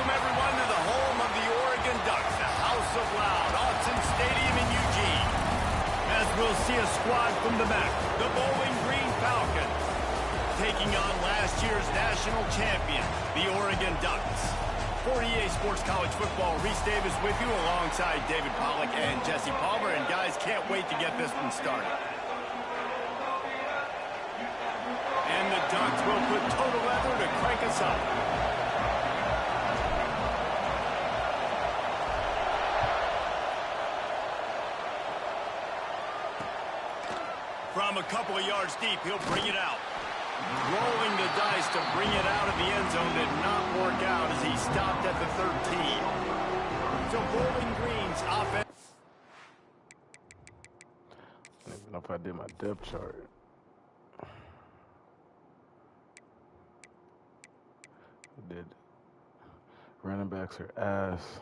Welcome, everyone, to the home of the Oregon Ducks, the House of Loud, Autzen Stadium in Eugene. As we'll see a squad from the back, the Bowling Green Falcons, taking on last year's national champion, the Oregon Ducks. For EA Sports College Football, Reese Davis with you alongside David Pollack and Jesse Palmer. And guys, can't wait to get this one started. And the Ducks will put total leather to crank us up. From a couple of yards deep, he'll bring it out. Rolling the dice to bring it out of the end zone did not work out as he stopped at the 13. So Bowling Green's offense. I don't even know if I did my depth chart. I did. Running backs are ass.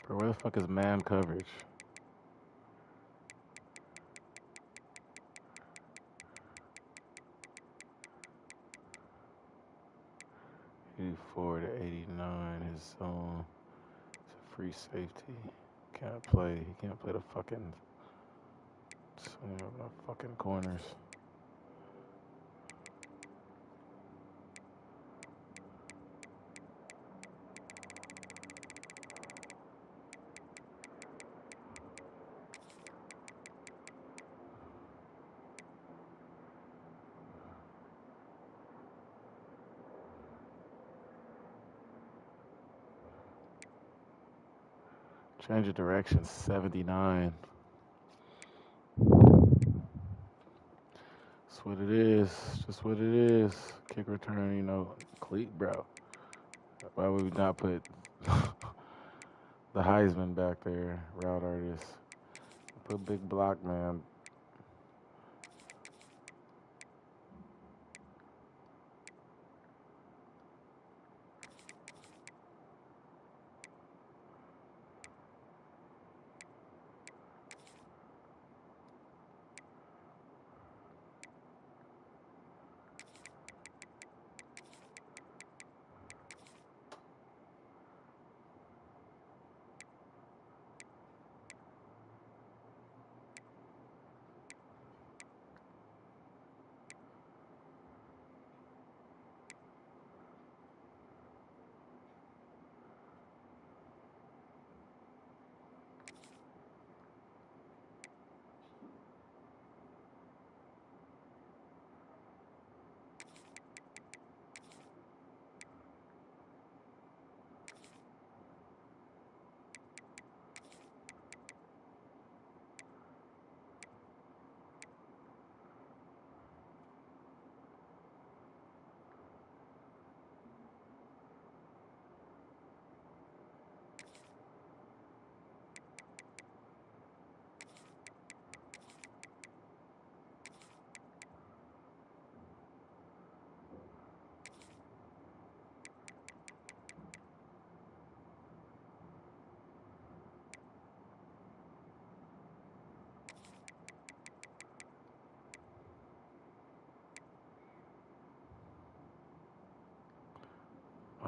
Bro, where the fuck is man coverage? '84 to '89, his zone. It's a free safety. Can't play. He can't play the fucking fucking corners. Change of direction, 79. That's what it is. Just what it is. Kick return, you know, cleat, bro. Why would we not put the Heisman back there, route artist? Put big block, man.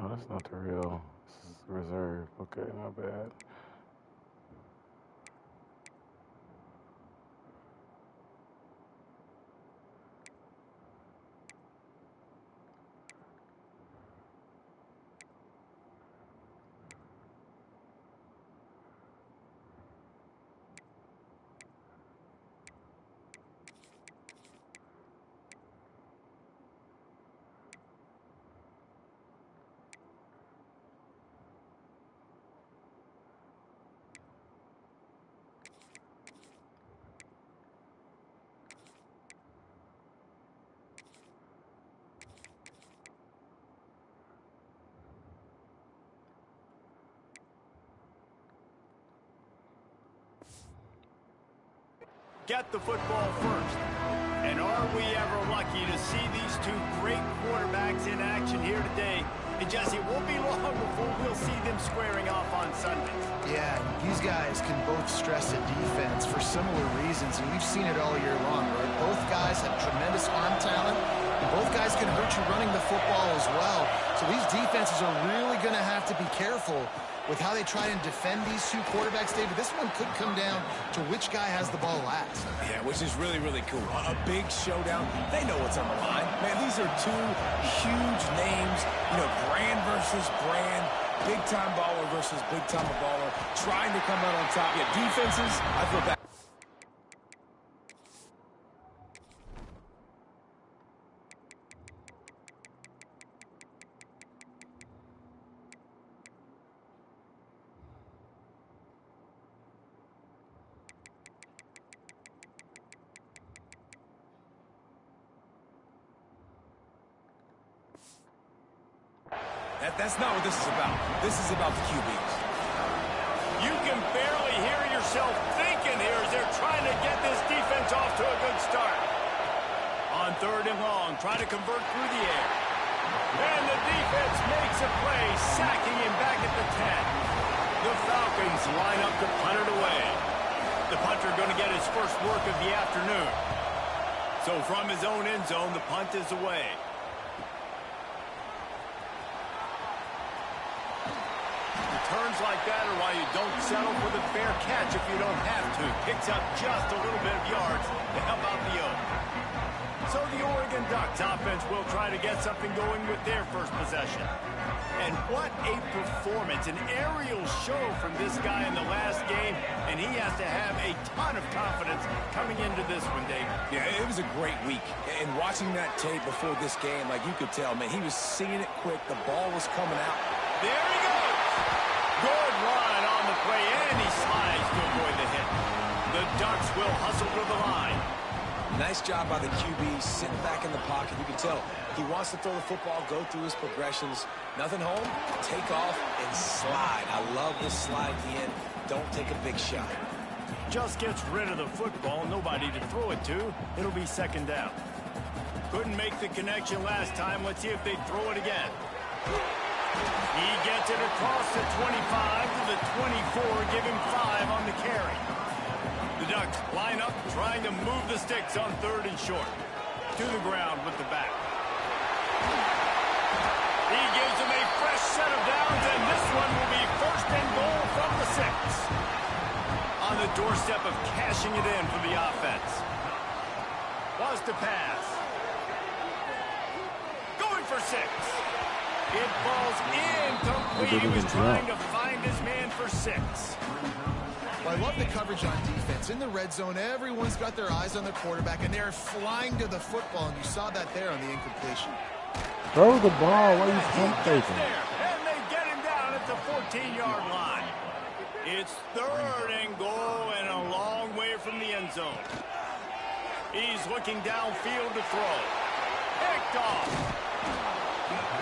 Oh, that's not the real. This is reserve. Okay, my bad. get the football first. And are we ever lucky to see these two great quarterbacks in action here today? And Jesse, it won't be long before we'll see them squaring off on Sundays. Yeah, these guys can both stress a defense for similar reasons, and we've seen it all year long, right? Both guys have tremendous arm talent, and both guys can hurt you running the football as well. So these defenses are really going to have to be careful with how they try and defend these two quarterbacks, David. This one could come down to which guy has the ball last. Yeah, which is really, really cool. A big showdown. They know what's on the line. Man, these are two huge names, you know, brand versus brand, big-time baller versus big-time baller, trying to come out on top. Yeah, defenses, I feel bad. That's not what this is about. This is about the QBs. You can barely hear yourself thinking here as they're trying to get this defense off to a good start. On 3rd and long, trying to convert through the air. And the defense makes a play, sacking him back at the 10. The Falcons line up to punt it away. The punter going to get his first work of the afternoon. So from his own end zone, the punt is away. Turns like that are why you don't settle for the fair catch if you don't have to. Picks up just a little bit of yards to help out the Oak. So the Oregon Ducks offense will try to get something going with their first possession. And what a performance, an aerial show from this guy in the last game, and he has to have a ton of confidence coming into this one, Dave. Yeah, it was a great week. And watching that tape before this game, like you could tell, man, he was seeing it quick. The ball was coming out. There he goes. Good line on the play, and he slides to avoid the hit. The Ducks will hustle to the line. Nice job by the QB, sitting back in the pocket. You can tell he wants to throw the football, go through his progressions. Nothing home, take off, and slide. I love this slide at the end. Don't take a big shot. Just gets rid of the football, nobody to throw it to. It'll be 2nd down. Couldn't make the connection last time. Let's see if they throw it again. He gets it across the 25 to the 24, give him 5 on the carry. The Ducks line up, trying to move the sticks on 3rd and short. To the ground with the back. He gives them a fresh set of downs, and this one will be 1st and goal from the 6. On the doorstep of cashing it in for the offense. Was to pass. Going for 6. It falls incomplete. He was trying to find his man for 6. Well, I love the coverage on defense. In the red zone, everyone's got their eyes on the quarterback, and they're flying to the football, and you saw that there on the incompletion. Throw the ball. What are you pump faking? And they get him down at the 14-yard line. It's 3rd and goal and a long way from the end zone. He's looking downfield to throw. Picked off.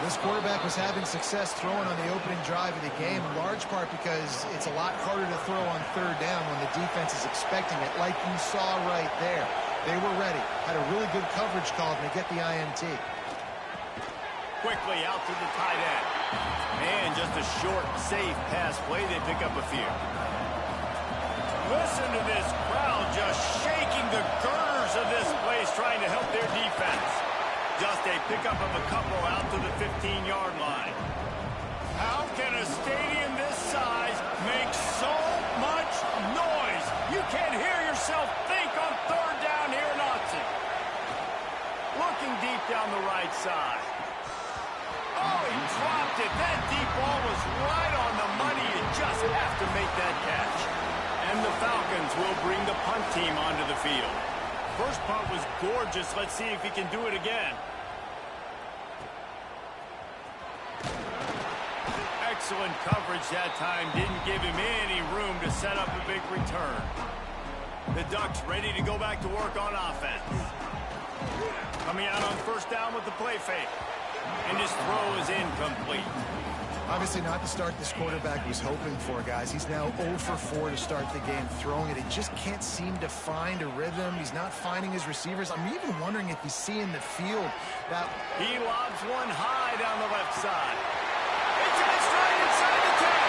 This quarterback was having success throwing on the opening drive of the game, in large part because it's a lot harder to throw on 3rd down when the defense is expecting it, like you saw right there. They were ready. Had a really good coverage call, and they get the INT. Quickly out to the tight end. And just a short, safe pass play. They pick up a few. Listen to this crowd just shaking the girders of this place, trying to help their defense. Just a pickup of a couple out to the 15-yard line. How can a stadium this size make so much noise? You can't hear yourself think on 3rd down here in Autzen. Looking deep down the right side. Oh, he dropped it. That deep ball was right on the money. You just have to make that catch. And the Falcons will bring the punt team onto the field. First punt was gorgeous. Let's see if he can do it again. Excellent coverage that time. Didn't give him any room to set up a big return. The Ducks ready to go back to work on offense. Coming out on 1st down with the play fake. And his throw is incomplete. Obviously not the start this quarterback was hoping for, guys. He's now 0 for 4 to start the game throwing it. He just can't seem to find a rhythm. He's not finding his receivers. I'm even wondering if he's seeing the field. That he lobs one high down the left side. It's in his stride inside the 10.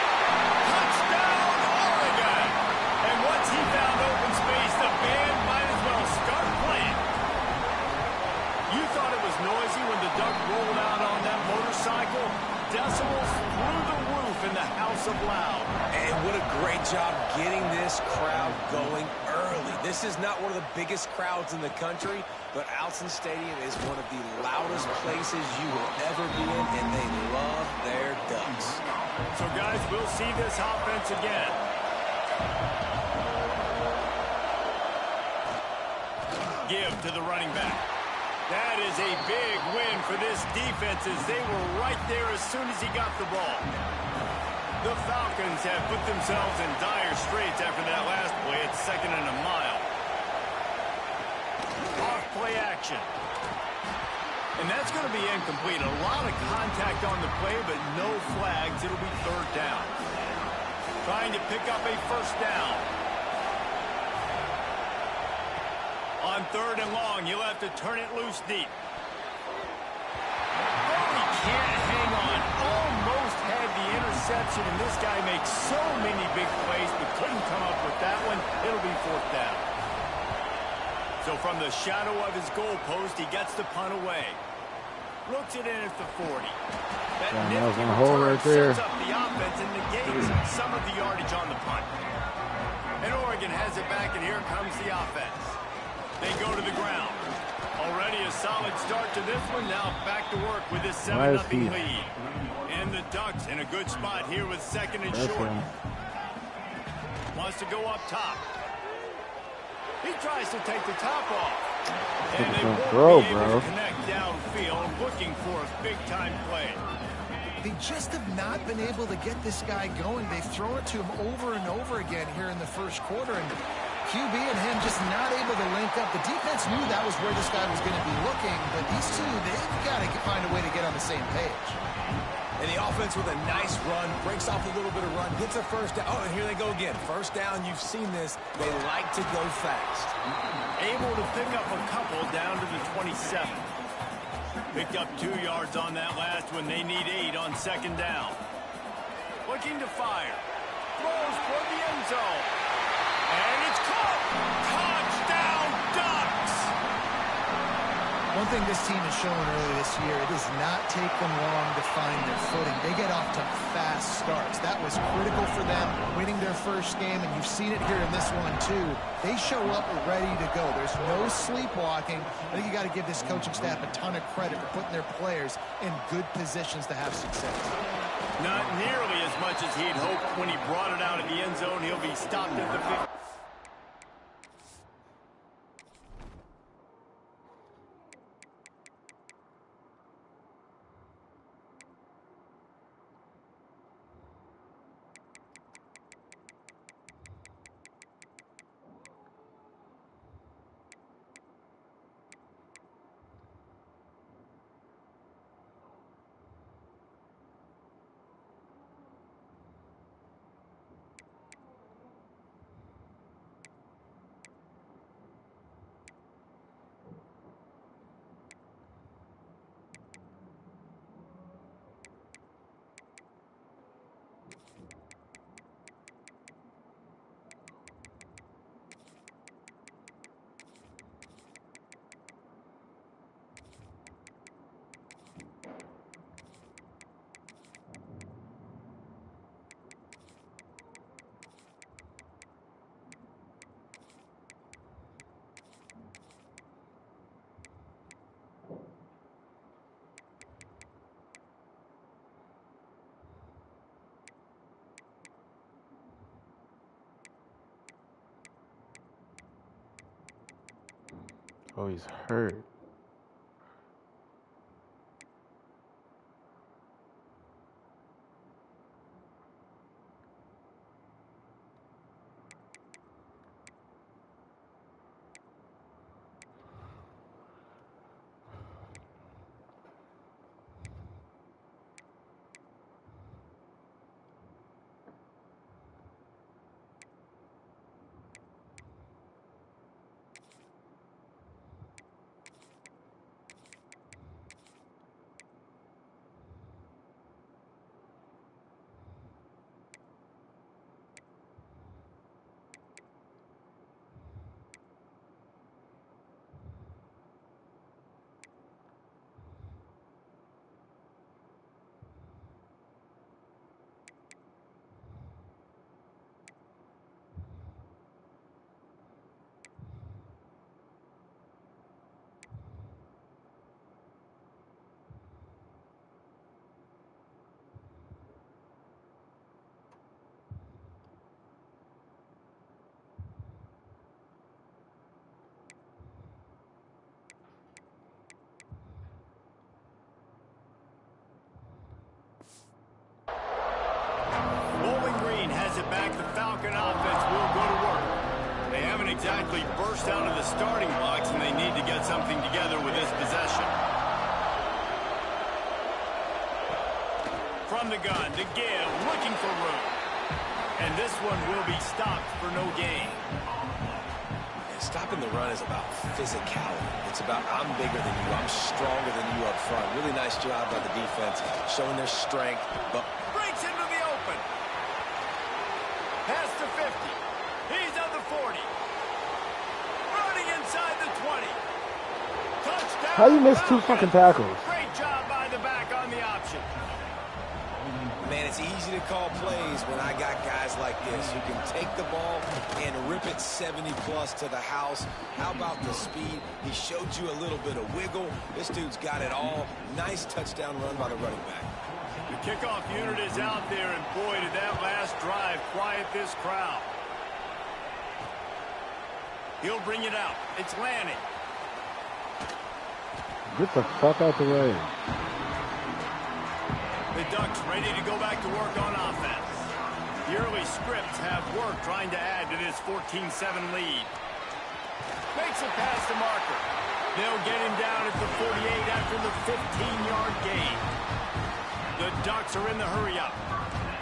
Touchdown, Oregon. And once he found open space, the band might as well start playing. You thought it was noisy when the Duck rolled out on that motorcycle? Decibels through the roof in the House of Loud. And what a great job getting this crowd going early. This is not one of the biggest crowds in the country, but Autzen Stadium is one of the loudest places you will ever be in, and they love their Ducks. So, guys, we'll see this offense again. Give to the running back. That is a big win for this defense as they were right there as soon as he got the ball. The Falcons have put themselves in dire straits after that last play at 2nd and a mile. Off play action. And that's going to be incomplete. A lot of contact on the play, but no flags. It'll be 3rd down. Trying to pick up a 1st down. On 3rd and long, you'll have to turn it loose deep. Oh, he can't hang on. Almost had the interception, and this guy makes so many big plays, but couldn't come up with that one. It'll be 4th down. So from the shadow of his goalpost, he gets the punt away. Looks it in at the 40. That nifty return sets up the offense and negates some of the yardage on the punt. And Oregon has it back, and here comes the offense. They go to the ground. Already a solid start to this one. Now back to work with this 7-0 lead. And the Ducks in a good spot here with 2nd and short. Wants to go up top. He tries to take the top off. And they won't be able to connect downfield, looking for a big-time play. They just have not been able to get this guy going. They've thrown it to him over and over again here in the 1st quarter, and QB and him just not able to link up. The defense knew that was where this guy was going to be looking, but these two, they've got to find a way to get on the same page. And the offense with a nice run, breaks off a little bit of run, gets a 1st down. Oh, and here they go again. 1st down, you've seen this. They like to go fast. Able to pick up a couple down to the 27. Picked up 2 yards on that last one. They need 8 on 2nd down. Looking to fire. Throws for the end zone. And it's caught. Touchdown, Ducks! One thing this team has shown early this year, it does not take them long to find their footing. They get off to fast starts. That was critical for them, winning their 1st game, and you've seen it here in this one too. They show up ready to go. There's no sleepwalking. I think you got to give this coaching staff a ton of credit for putting their players in good positions to have success. Not nearly as much as he'd hoped when he brought it out of the end zone. He'll be stopped at the 50. Oh, he's hurt. simply burst out of the starting blocks, and they need to get something together with this possession. From the gun to give, looking for room. And this one will be stopped for no gain. Stopping the run is about physicality. It's about I'm bigger than you, I'm stronger than you up front. Really nice job by the defense, showing their strength. But breaks into the open. Pass to 50. He's on the 40. Running inside the 20. Touchdown. How you miss 2 fucking tackles? Great job by the back on the option. Man, it's easy to call plays when I got guys like this who can take the ball and rip it 70-plus to the house. How about the speed? He showed you a little bit of wiggle. This dude's got it all. Nice touchdown run by the running back. The kickoff unit is out there, and boy, did that last drive quiet this crowd. He'll bring it out. It's Lanning. Get the fuck out the way. The Ducks ready to go back to work on offense. The early scripts have worked trying to add to this 14-7 lead. Makes it past the marker. They'll get him down at the 48 after the 15-yard gain. The Ducks are in the hurry-up.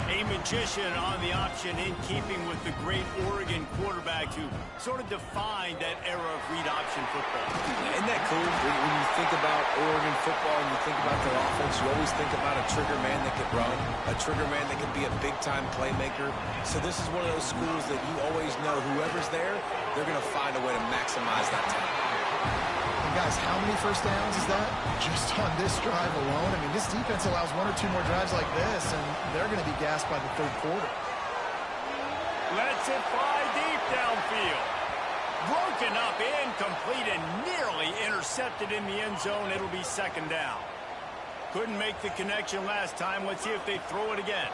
A magician on the option, in keeping with the great Oregon quarterbacks who sort of defined that era of read option football. Isn't that cool? When you think about Oregon football and you think about their offense, you always think about a trigger man that could run, a trigger man that could be a big-time playmaker. So this is one of those schools that you always know whoever's there, they're going to find a way to maximize that talent. Guys, how many first downs is that? Just on this drive alone. I mean, this defense allows 1 or 2 more drives like this, and they're going to be gassed by the third quarter. Lets it fly deep downfield. Broken up, incomplete, and nearly intercepted in the end zone. It'll be second down. Couldn't make the connection last time. Let's see if they throw it again.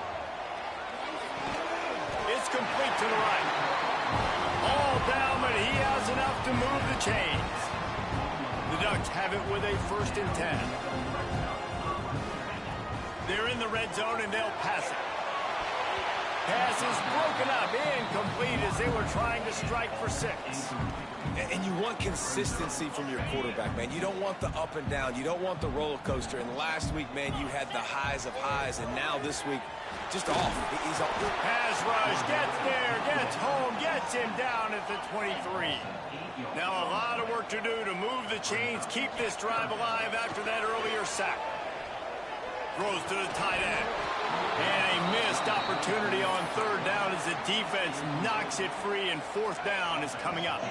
It's complete to the right. All down, but he has enough to move the chains. The Ducks have it with a 1st and 10. They're in the red zone, and they'll pass it. Pass is broken up, incomplete as they were trying to strike for 6. And you want consistency from your quarterback, man. You don't want the up and down. You don't want the roller coaster. And last week, man, you had the highs of highs, and now this week, just off. He's off. Pass rush, gets there, gets home, gets him down at the 23. Now a lot of work to do to move the chains, keep this drive alive after that earlier sack. Throws to the tight end. And a missed opportunity on 3rd down as the defense knocks it free, and 4th down is coming up.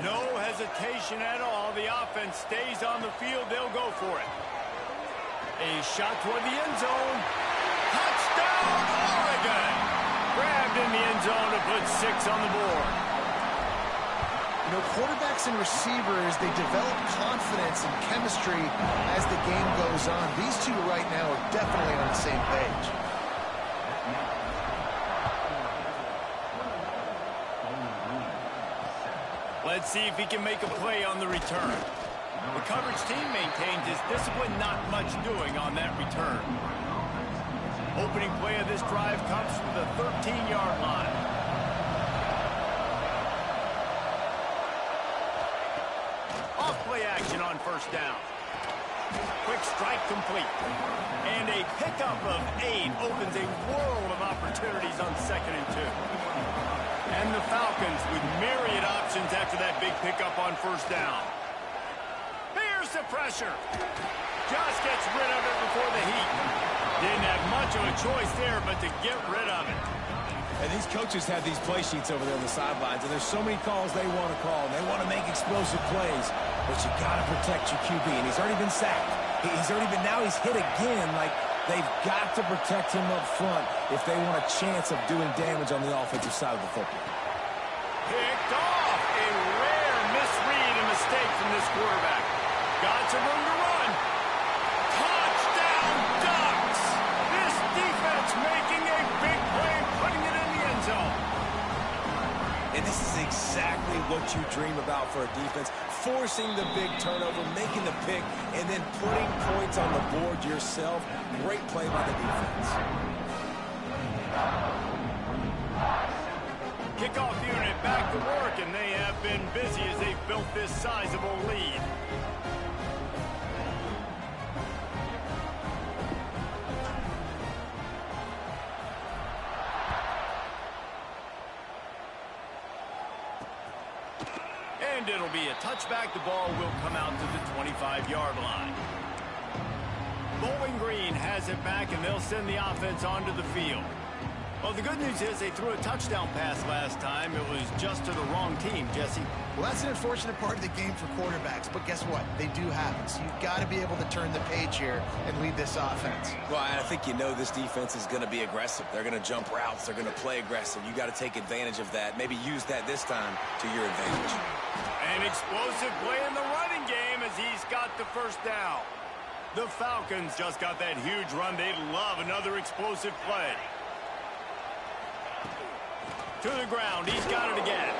No hesitation at all. The offense stays on the field. They'll go for it. A shot toward the end zone. Touchdown, Oregon! Grabbed in the end zone to put 6 on the board. You know, quarterbacks and receivers, they develop confidence and chemistry as the game goes on. These two right now are definitely on the same page. Let's see if he can make a play on the return. The coverage team maintains his discipline, not much doing on that return. Opening play of this drive comes from the 13-yard line. Off-play action on 1st down. Quick strike complete. And a pickup of 8 opens a world of opportunities on 2nd and 2. And the Falcons with myriad options after that big pickup on 1st down. Here's the pressure. Just gets rid of it before the heat. Didn't have much of a choice there but to get rid of it. And these coaches have these play sheets over there on the sidelines, and there's so many calls they want to call, and they want to make explosive plays, but you got to protect your QB, and he's already been sacked. Now he's hit again. Like, they've got to protect him up front if they want a chance of doing damage on the offensive side of the football. Picked off. A rare misread and mistake from this quarterback. Got some room to run. Touchdown, Ducks! This defense making a big play and putting it in the end zone. And this is exactly what you dream about for a defense. Forcing the big turnover, making the pick, and then putting points on the board yourself. Great play by the defense. Kickoff unit back to work, and they have been busy as they've built this sizable lead. And it'll be a touchback. The ball will come out to the 25-yard line. Bowling Green has it back, and they'll send the offense onto the field. Well, the good news is they threw a touchdown pass last time. It was just to the wrong team, Jesse. Well, that's an unfortunate part of the game for quarterbacks, but guess what? They do happen. So you've got to be able to turn the page here and lead this offense. Well, I think you know this defense is going to be aggressive. They're going to jump routes. They're going to play aggressive. You got to take advantage of that. Maybe use that this time to your advantage. An explosive play in the running game as he's got the first down. The Falcons just got that huge run. They'd love another explosive play. To the ground. He's got it again.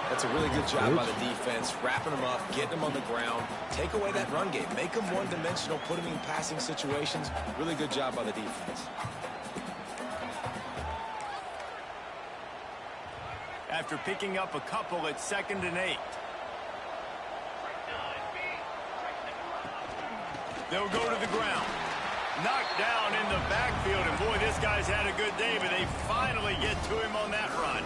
That's a really good job by the defense, wrapping them up, getting them on the ground. Take away that run game. Make them one-dimensional, put them in passing situations. Really good job by the defense. After picking up a couple at 2nd and 8. They'll go to the ground. Knocked down in the backfield, and boy, this guy's had a good day, but they finally get to him on that run.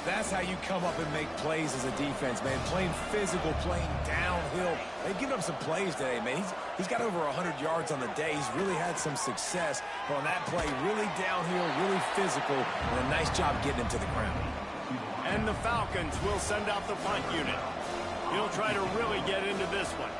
That's how you come up and make plays as a defense, man. Playing physical, playing downhill. They've given him some plays today, man. He's got over 100 yards on the day. He's really had some success. But on that play, really downhill, really physical, and a nice job getting him to the ground. And the Falcons will send out the punt unit. He'll try to really get into this one.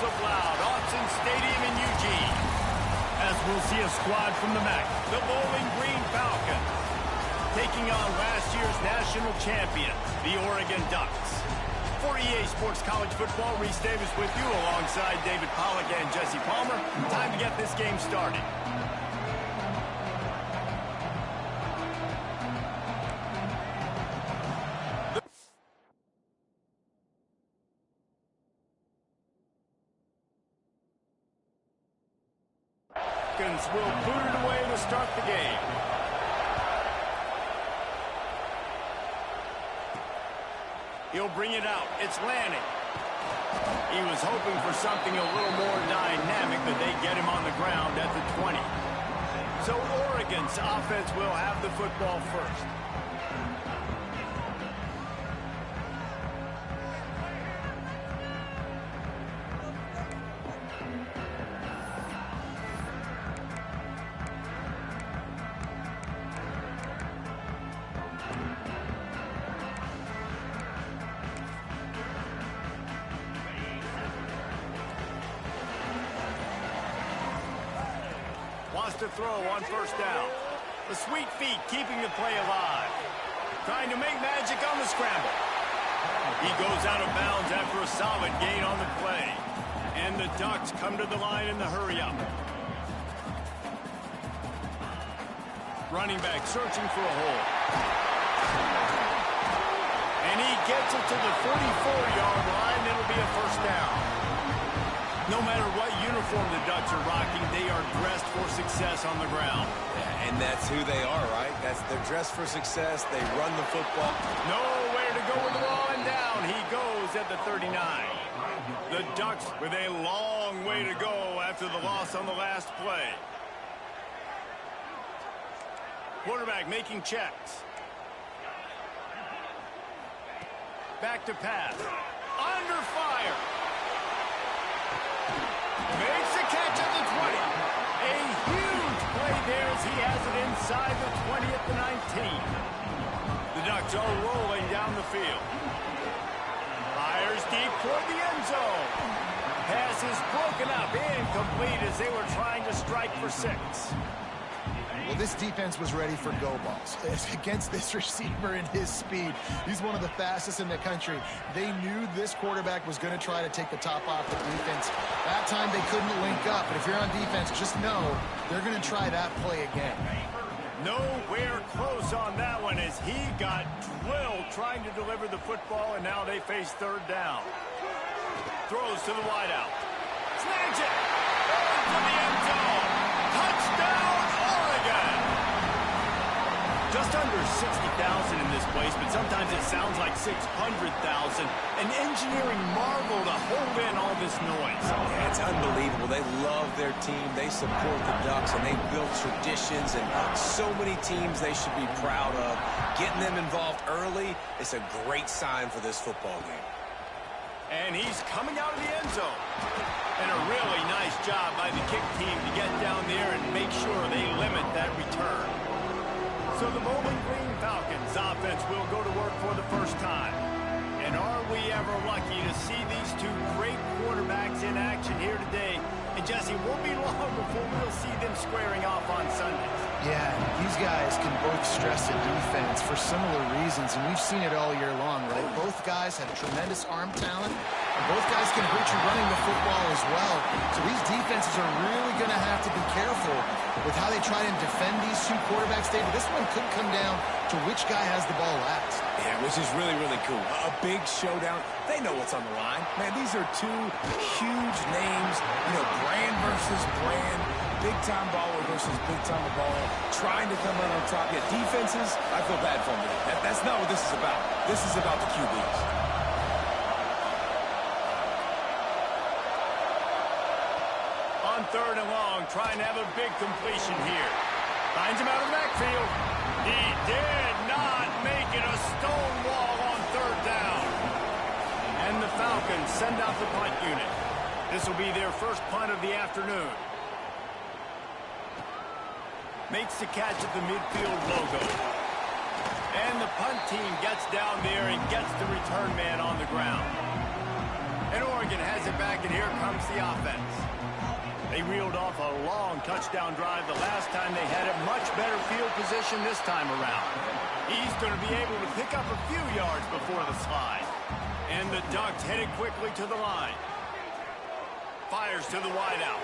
of Loud, Autzen Stadium in Eugene. As we'll see a squad from the MAC, the Bowling Green Falcons, taking on last year's national champions, the Oregon Ducks. For EA Sports College Football, Reese Davis with you alongside David Pollack and Jesse Palmer. Time to get this game started. Will boot it away to start the game. He'll bring it out. It's Lanning. He was hoping for something a little more dynamic, but they get him on the ground at the 20. So Oregon's offense will have the football first. Wants to throw on first down. The sweet feet keeping the play alive. Trying to make magic on the scramble. He goes out of bounds after a solid gain on the play. And the Ducks come to the line in the hurry-up. Running back searching for a hole. And he gets it to the 44-yard line. It'll be a first down. No matter what uniform the Ducks are rocking, they are dressed for success on the ground. Yeah, and that's who they are, right? They're dressed for success. They run the football. Nowhere to go with the ball, and down he goes at the 39. The Ducks with a long way to go after the loss on the last play. Quarterback making checks. Back to pass. Under fire. Makes a catch at the 20. A huge play there as he has it inside the 20 at the 19. The Ducks are rolling down the field. Fires deep toward the end zone. Pass is broken up, incomplete as they were trying to strike for 6. Well, this defense was ready for go balls. Against this receiver and his speed, he's one of the fastest in the country. They knew this quarterback was going to try to take the top off the defense. That time they couldn't link up, but if you're on defense, just know they're going to try that play again. Nowhere close on that one as he got drilled trying to deliver the football, and now they face third down. Throws to the wideout. Snags it! To the end zone! Touchdown, Oregon! Just under 60,000 in this place, but sometimes it sounds like 600,000. An engineering marvel to hold in all this noise. Yeah, it's unbelievable. They love their team. They support the Ducks, and they build traditions, and so many teams they should be proud of. Getting them involved early is a great sign for this football game. And he's coming out of the end zone. And a really nice job by the kick team to get down there and make sure they limit that return. So the Bowling Green Falcons offense will go to work for the first time. And are we ever lucky to see these two great quarterbacks in action here today? And Jesse, won't be long before we'll see them squaring off on Sundays. Yeah, these guys can both stress the defense for similar reasons, and we've seen it all year long, right? Both guys have tremendous arm talent, and both guys can hurt you running the football as well. So these defenses are really going to have to be careful with how they try and defend these two quarterbacks. David, this one could come down to which guy has the ball last. Yeah, which is really, really cool. A big showdown. They know what's on the line. Man, these are two huge names, brand versus brand, big-time baller versus big-time baller, trying to come out on top. Yeah, defenses, I feel bad for them. That's not what this is about. This is about the QBs. On third and long, trying to have a big completion here. Finds him out of the backfield. He did not make it a stone wall on third down. And the Falcons send out the punt unit. This will be their first punt of the afternoon. Makes the catch at the midfield logo. And the punt team gets down there and gets the return man on the ground. And Oregon has it back, and here comes the offense. They reeled off a long touchdown drive the last time. They had a much better field position this time around. He's going to be able to pick up a few yards before the slide. And the Ducks headed quickly to the line. Fires to the wideout.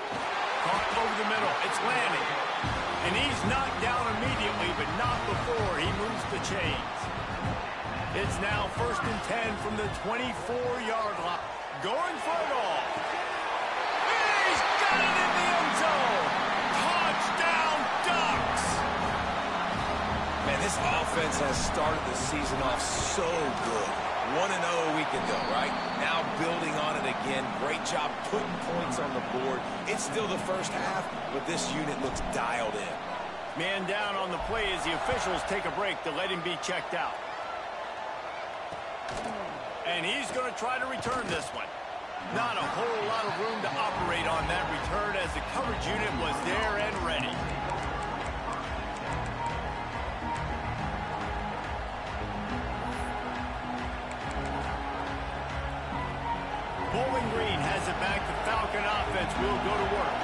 Caught over the middle. It's landing. And he's knocked down immediately, but not before he moves the chains. It's now 1st and 10 from the 24-yard line. Going for it all. He's got it in the end zone. Touchdown, Ducks. Man, this offense has started the season off so good. 1-0 a week ago, right? Now building on it again. Great job putting points on the board. It's still the first half, but this unit looks dialed in. Man down on the play as the officials take a break to let him be checked out. And he's going to try to return this one. Not a whole lot of room to operate on that return as the coverage unit was there and ready. Bowling Green has it back. The Falcon offense will go to work.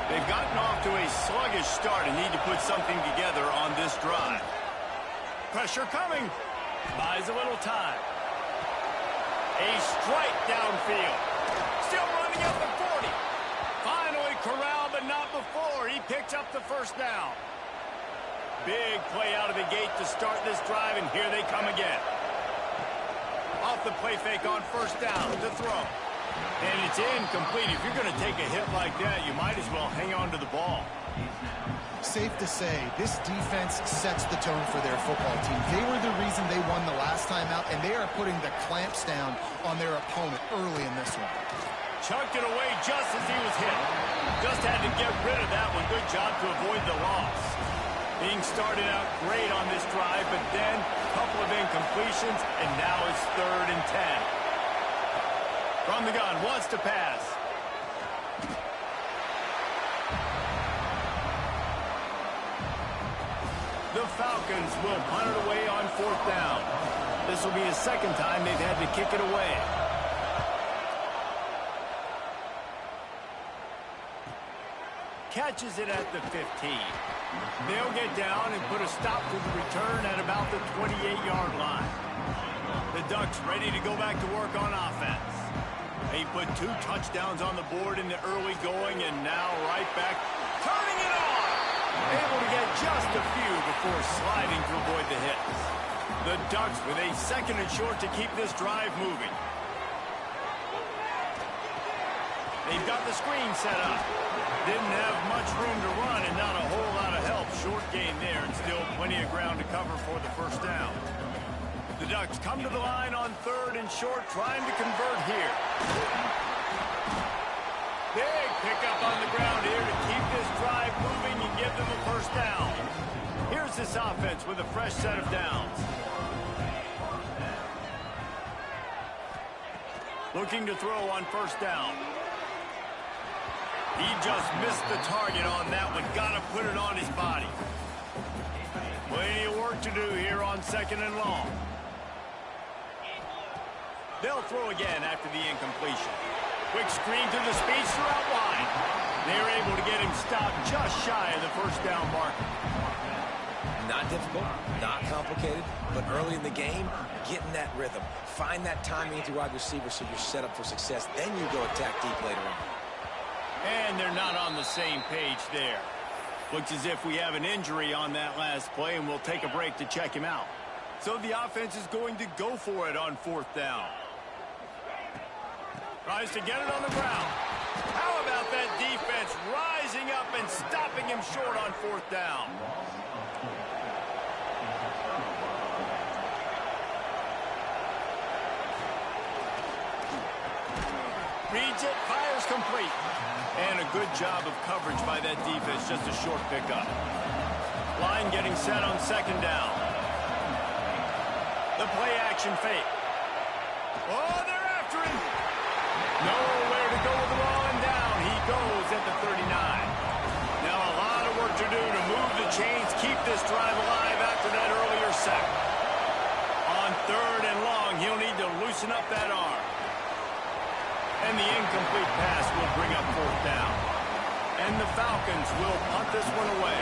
They've gotten off to a sluggish start and need to put something together on this drive. Pressure coming. Buys a little time. A strike downfield. Still running up the 40. Finally corralled, but not before. He picks up the first down. Big play out of the gate to start this drive, and here they come again. Off the play fake on first down to throw. And it's incomplete. If you're going to take a hit like that, you might as well hang on to the ball. Safe to say, this defense sets the tone for their football team. They were the reason they won the last time out, and they are putting the clamps down on their opponent early in this one. Chucked it away just as he was hit. Just had to get rid of that one. Good job to avoid the loss. Being started out great on this drive, but then a couple of incompletions, and now it's 3rd and 10. From the gun, wants to pass. The Falcons will punt it away on 4th down. This will be the second time they've had to kick it away. Catches it at the 15. They'll get down and put a stop to the return at about the 28-yard line. The Ducks ready to go back to work on offense. They put 2 touchdowns on the board in the early going, and now right back, turning it on. Able to get just a few before sliding to avoid the hits. The Ducks with a 2nd and short to keep this drive moving. They've got the screen set up. Didn't have much room to run and not a whole lot of help. Short gain there and still plenty of ground to cover for the first down. The Ducks come to the line on 3rd and short, trying to convert here. Big pickup on the ground here to keep this drive moving and give them a first down. Here's this offense with a fresh set of downs. Looking to throw on first down. He just missed the target on that one. Got to put it on his body. Plenty of work to do here on 2nd and long. They'll throw again after the incompletion. Quick screen to the speedster out wide. They're able to get him stopped just shy of the first down marker. Not difficult, not complicated, but early in the game, getting that rhythm. Find that timing into wide receiver so you're set up for success. Then you go attack deep later on. And they're not on the same page there. Looks as if we have an injury on that last play, and we'll take a break to check him out. So the offense is going to go for it on 4th down. Tries to get it on the ground. How about that defense rising up and stopping him short on 4th down? Reads it, fires complete. And a good job of coverage by that defense, just a short pickup. Line getting set on 2nd down. The play action fake. Oh, they're after him. Nowhere to go with the ball, and down he goes at the 39. Now a lot of work to do to move the chains, keep this drive alive after that earlier sack. On 3rd and long, he'll need to loosen up that arm. And the incomplete pass will bring up 4th down. And the Falcons will punt this one away.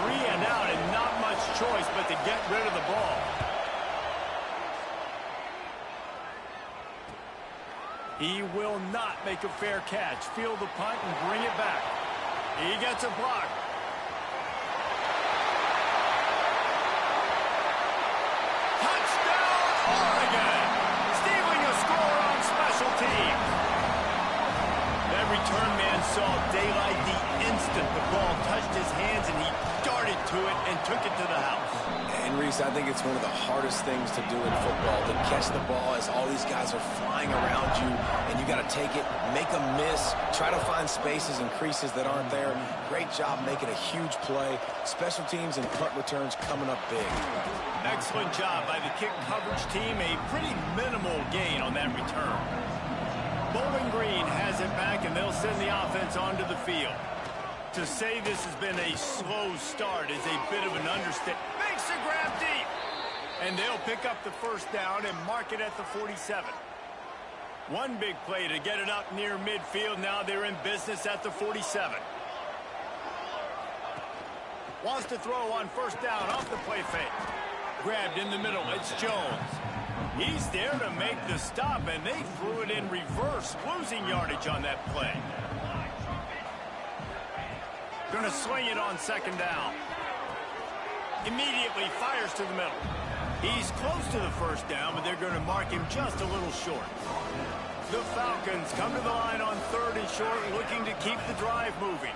3 and out and not much choice but to get rid of the ball. He will not make a fair catch. Field the punt and bring it back. He gets a block. Touchdown, Oregon! Stealing a score on special teams. That return man saw daylight the instant the ball touched his hands, and he darted to it and took it to the house. And, Reese, I think it's one of the hardest things to do in football, to catch the ball as all these guys are flying around you, and you got to take it, make them miss, try to find spaces and creases that aren't there. Great job making a huge play. Special teams and punt returns coming up big. Excellent job by the kick coverage team. A pretty minimal gain on that return. Bowling Green has it back, and they'll send the offense onto the field. To say this has been a slow start is a bit of an understatement. Makes a grab deep. And they'll pick up the 1st down and mark it at the 47. One big play to get it up near midfield. Now they're in business at the 47. Wants to throw on 1st down off the play fake. Grabbed in the middle. It's Jones. He's there to make the stop, and they threw it in reverse, losing yardage on that play. Going to swing it on 2nd down. Immediately fires to the middle. He's close to the 1st down, but they're going to mark him just a little short. The Falcons come to the line on 3rd and short, looking to keep the drive moving.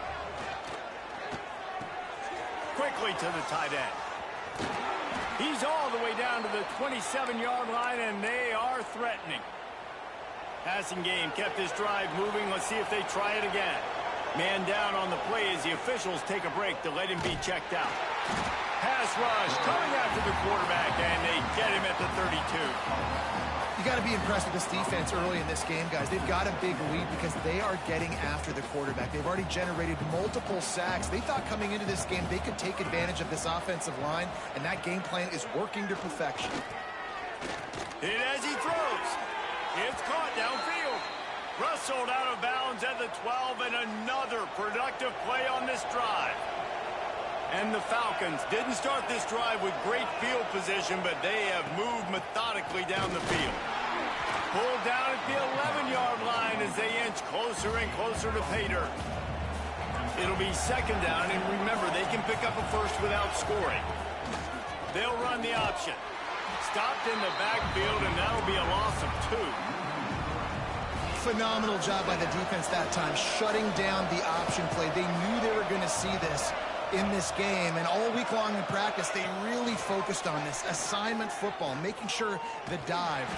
Quickly to the tight end. He's all the way down to the 27-yard line, and they are threatening. Passing game kept this drive moving. Let's see if they try it again. Man down on the play as the officials take a break to let him be checked out. Pass rush coming after the quarterback, and they get him at the 32. You got to be impressed with this defense early in this game, guys. They've got a big lead because they are getting after the quarterback. They've already generated multiple sacks. They thought coming into this game they could take advantage of this offensive line, and that game plan is working to perfection. Hit as he throws. It's caught downfield. Rustled out of bounds at the 12, and another productive play on this drive. And the Falcons didn't start this drive with great field position, but they have moved methodically down the field. Pulled down at the 11-yard line as they inch closer and closer to pay dirt. It'll be 2nd down, and remember, they can pick up a 1st without scoring. They'll run the option. Stopped in the backfield, and that'll be a loss of 2. Phenomenal job by the defense that time, shutting down the option play. They knew they were going to see this in this game, and all week long in practice, they really focused on this assignment football, making sure the dive.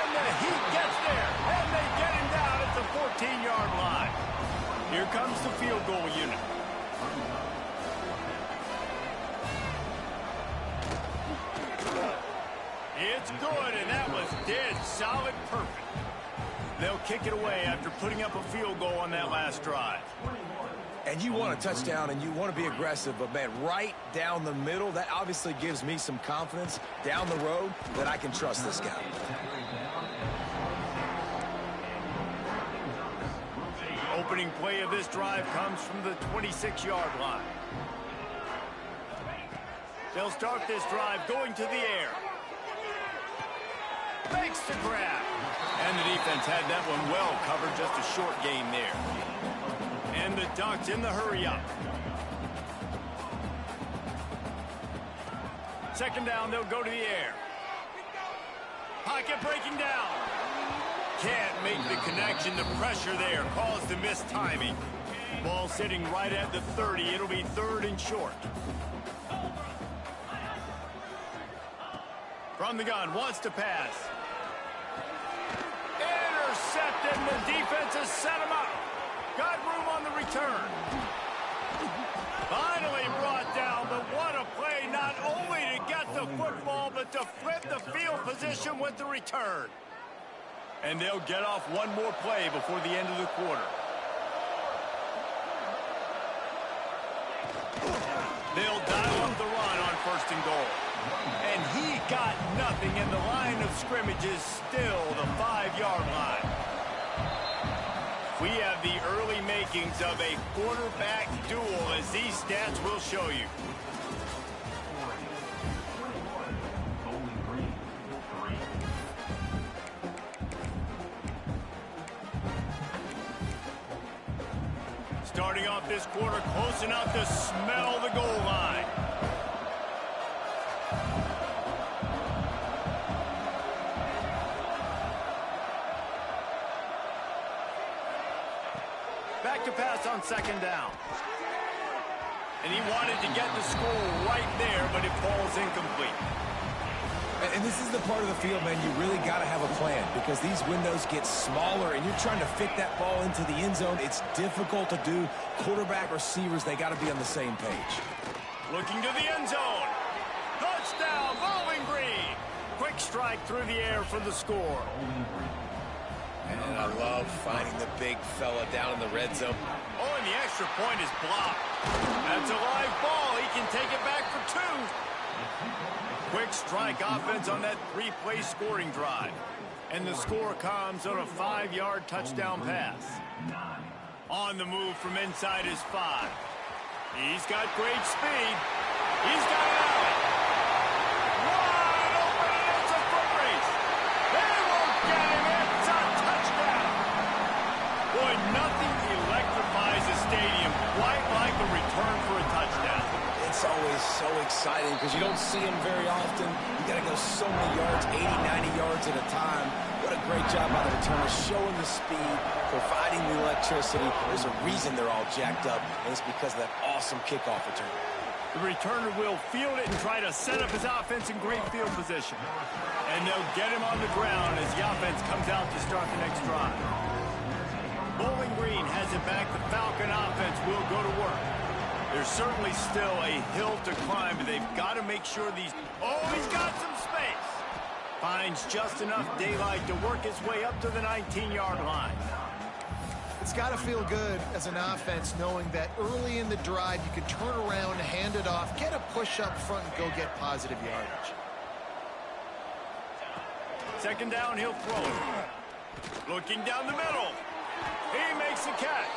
And the Heat gets there, and they get him down at the 14-yard line. Here comes the field goal unit. It's good, and that was dead solid perfect. They'll kick it away after putting up a field goal on that last drive. And you want a touchdown, and you want to be aggressive, but, man, right down the middle, that obviously gives me some confidence down the road that I can trust this guy. Opening play of this drive comes from the 26-yard line. They'll start this drive going to the air. Makes the grab. And the defense had that one well covered, just a short gain there. And the Ducks in the hurry up. 2nd down, they'll go to the air. Pocket breaking down. Can't make the connection. The pressure there caused the missed timing. Ball sitting right at the 30. It'll be 3rd and short. From the gun, wants to pass. Intercepted, and the defense has set him up. Got room on the return. Finally brought down, but what a play, not only to get the football, but to flip the field position with the return. And they'll get off one more play before the end of the quarter. They'll dial up the run on 1st and goal. And he got nothing, and the line of scrimmage is still the 5-yard line. We have the early makings of a quarterback duel, as these stats will show you. Starting off this quarter close enough to smell the goal line. Back to pass on second down. And he wanted to get the score right there, but it falls incomplete. And this is the part of the field, man, you really got to have a plan because these windows get smaller and you're trying to fit that ball into the end zone. It's difficult to do. Quarterback, receivers, they got to be on the same page. Looking to the end zone. Touchdown, Bowling Green. Quick strike through the air for the score. And I love finding the big fella down in the red zone. Oh, and the extra point is blocked. That's a live ball. He can take it back for two. Quick strike offense on that three-play scoring drive. And the score comes on a 5-yard touchdown pass. On the move from inside his 5. He's got great speed. He's got it out. Wide open, it's a foot race. They won't get him. It's a touchdown. Boy, nothing electrifies a stadium quite like a return for a touchdown. It's always so exciting because you don't see them very often. You got to go so many yards, 80, 90 yards at a time. What a great job by the returner, showing the speed, providing the electricity. There's a reason they're all jacked up, and it's because of that awesome kickoff return. The returner will field it and try to set up his offense in great field position. And they'll get him on the ground as the offense comes out to start the next drive. Bowling Green has it back. The Falcon offense will go to work. There's certainly still a hill to climb, but they've got to make sure these... Oh, he's got some space. Finds just enough daylight to work his way up to the 19-yard line. It's got to feel good as an offense knowing that early in the drive you can turn around, hand it off, get a push up front, and go get positive yardage. Second down, he'll throw it. Looking down the middle. He makes the catch.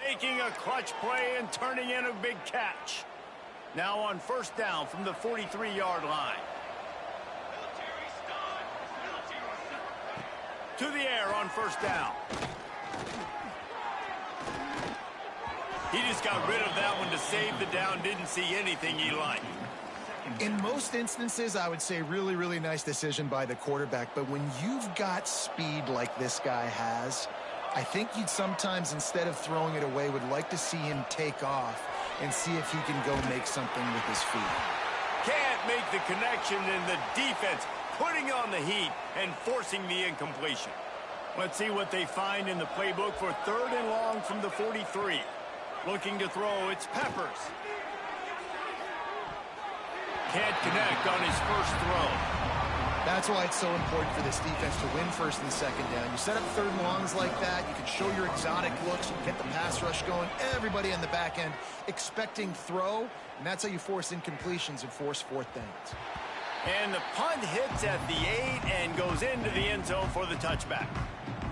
Making a clutch play and turning in a big catch. Now on first down from the 43-yard line. To the air on first down. He just got rid of that one to save the down. Didn't see anything he liked. In most instances, I would say really, really nice decision by the quarterback. But when you've got speed like this guy has, I think you'd sometimes, instead of throwing it away, would like to see him take off and see if he can go make something with his feet. Can't make the connection, and the defense putting on the heat and forcing the incompletion. Let's see what they find in the playbook for third and long from the 43. Looking to throw, it's Peppers. Can't connect on his first throw. That's why it's so important for this defense to win first and second down. You set up third and longs like that, you can show your exotic looks, get the pass rush going, everybody on the back end expecting throw, and that's how you force incompletions and force fourth downs. And the punt hits at the 8 and goes into the end zone for the touchback.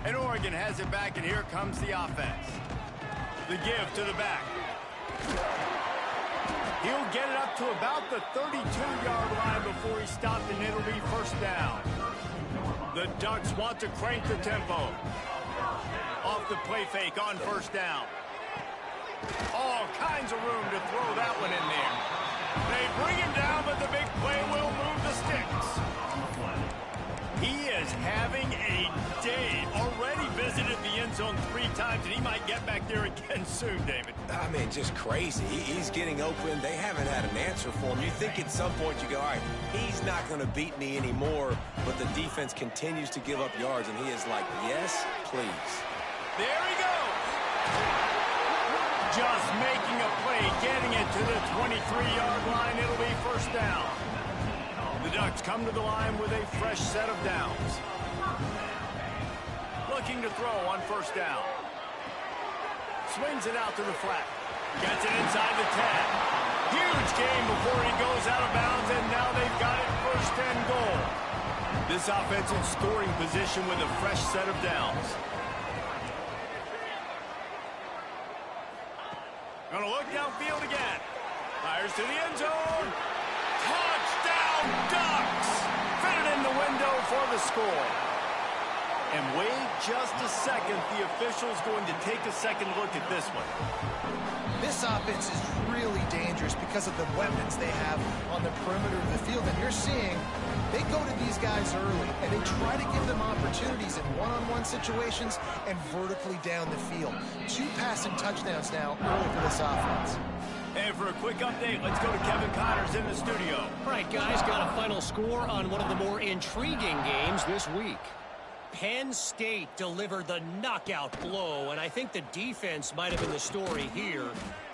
And Oregon has it back, and here comes the offense. The give to the back. He'll get it up to about the 32-yard line before he's stopped, and it'll be first down. The Ducks want to crank the tempo. Off the play fake on first down. All kinds of room to throw that one in there. They bring him down, but the big play will move the sticks. He is having a day. Already visited the end zone 3 times, and he might get back there again soon, David. I mean, just crazy. He's getting open. They haven't had an answer for him. You think at some point you go, all right, he's not going to beat me anymore, but the defense continues to give up yards, and he is like, yes, please. There he goes. Just making a play, getting it to the 23-yard line. It'll be first down. The Ducks come to the line with a fresh set of downs. looking to throw on first down. Swings it out to the flat. Gets it inside the 10. Huge game before he goes out of bounds, and now they've got it first and goal. This offense in scoring position with a fresh set of downs. Gonna look downfield again. Fires to the end zone. Touchdown, Ducks! Fitted in the window for the score. And wait just a second. The official's going to take a second look at this one. This offense is really dangerous because of the weapons they have on the perimeter of the field. And you're seeing they go to these guys early, and they try to give them opportunities in one-on-one situations and vertically down the field. 2 passing touchdowns now early for this offense. And for a quick update, let's go to Kevin Connors in the studio. All right, guys, got a final score on one of the more intriguing games this week. Penn State delivered the knockout blow, and I think the defense might have been the story here.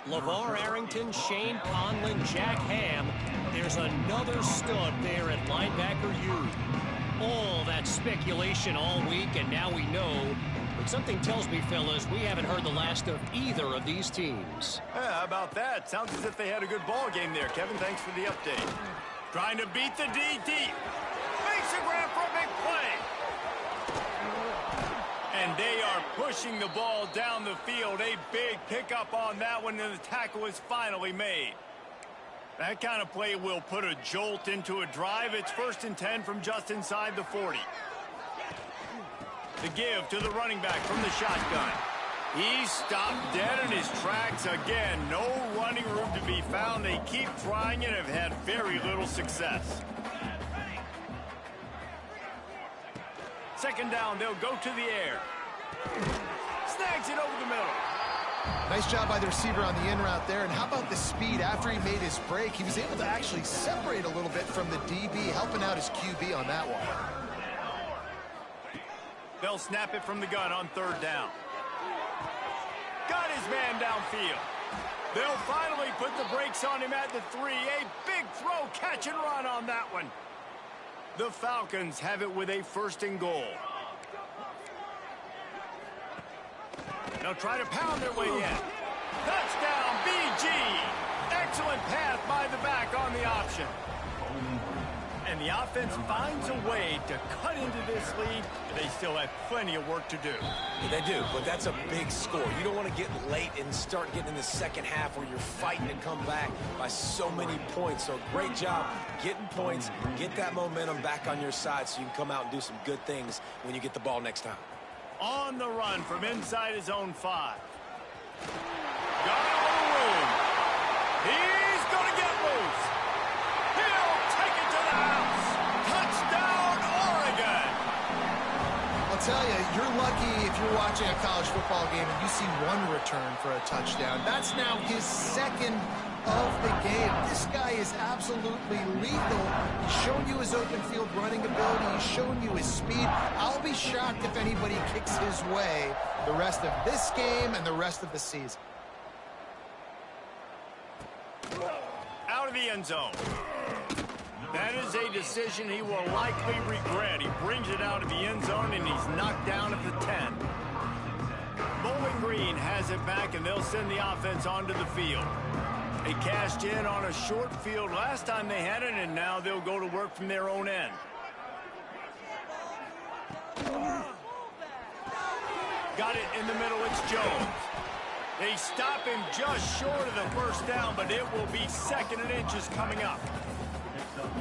LeVar Arrington, Shane Conlon, Jack Ham. There's another stud there at linebacker U. All that speculation all week, and now we know. But something tells me, fellas, we haven't heard the last of either of these teams. Yeah, how about that? Sounds as if they had a good ball game there. Kevin, thanks for the update. Trying to beat the D deep. Makes a grab for a big play. And they are pushing the ball down the field. A big pickup on that one, and the tackle is finally made. That kind of play will put a jolt into a drive. It's 1st and 10 from just inside the 40. The give to the running back from the shotgun. He stopped dead in his tracks again. No running room to be found. They keep trying and have had very little success. 2nd down, they'll go to the air. Snags it over the middle. Nice job by the receiver on the in route there. And how about the speed after he made his break? He was able to actually separate a little bit from the DB, helping out his QB on that one. They'll snap it from the gun on 3rd down. Got his man downfield. They'll finally put the brakes on him at the 3. A big throw, catch and run on that one. The Falcons have it with a 1st and goal. They'll try to pound their way in. Touchdown, BG. Excellent pass by the back on the option. And the offense finds a way to cut into this lead, but they still have plenty of work to do. Yeah, they do, but that's a big score. You don't want to get late and start getting in the second half where you're fighting to come back by so many points. So great job getting points, get that momentum back on your side so you can come out and do some good things when you get the ball next time. On the run from inside his own 5. Got a little room. He's going to get loose. He'll take it to the house. Touchdown, Oregon. I'll tell you, you're lucky if you're watching a college football game and you see one return for a touchdown. That's now his 2nd of the game. This guy is absolutely lethal. He's shown you his open field running ability. He's shown you his speed. I'll be shocked if anybody kicks his way the rest of this game and the rest of the season. Out of the end zone. That is a decision he will likely regret. He brings it out of the end zone, and he's knocked down at the 10. Bowling Green has it back, and they'll send the offense onto the field. They cashed in on a short field last time they had it, and now they'll go to work from their own end. Got it in the middle, it's Jones. They stop him just short of the 1st down, but it will be 2nd and inches coming up.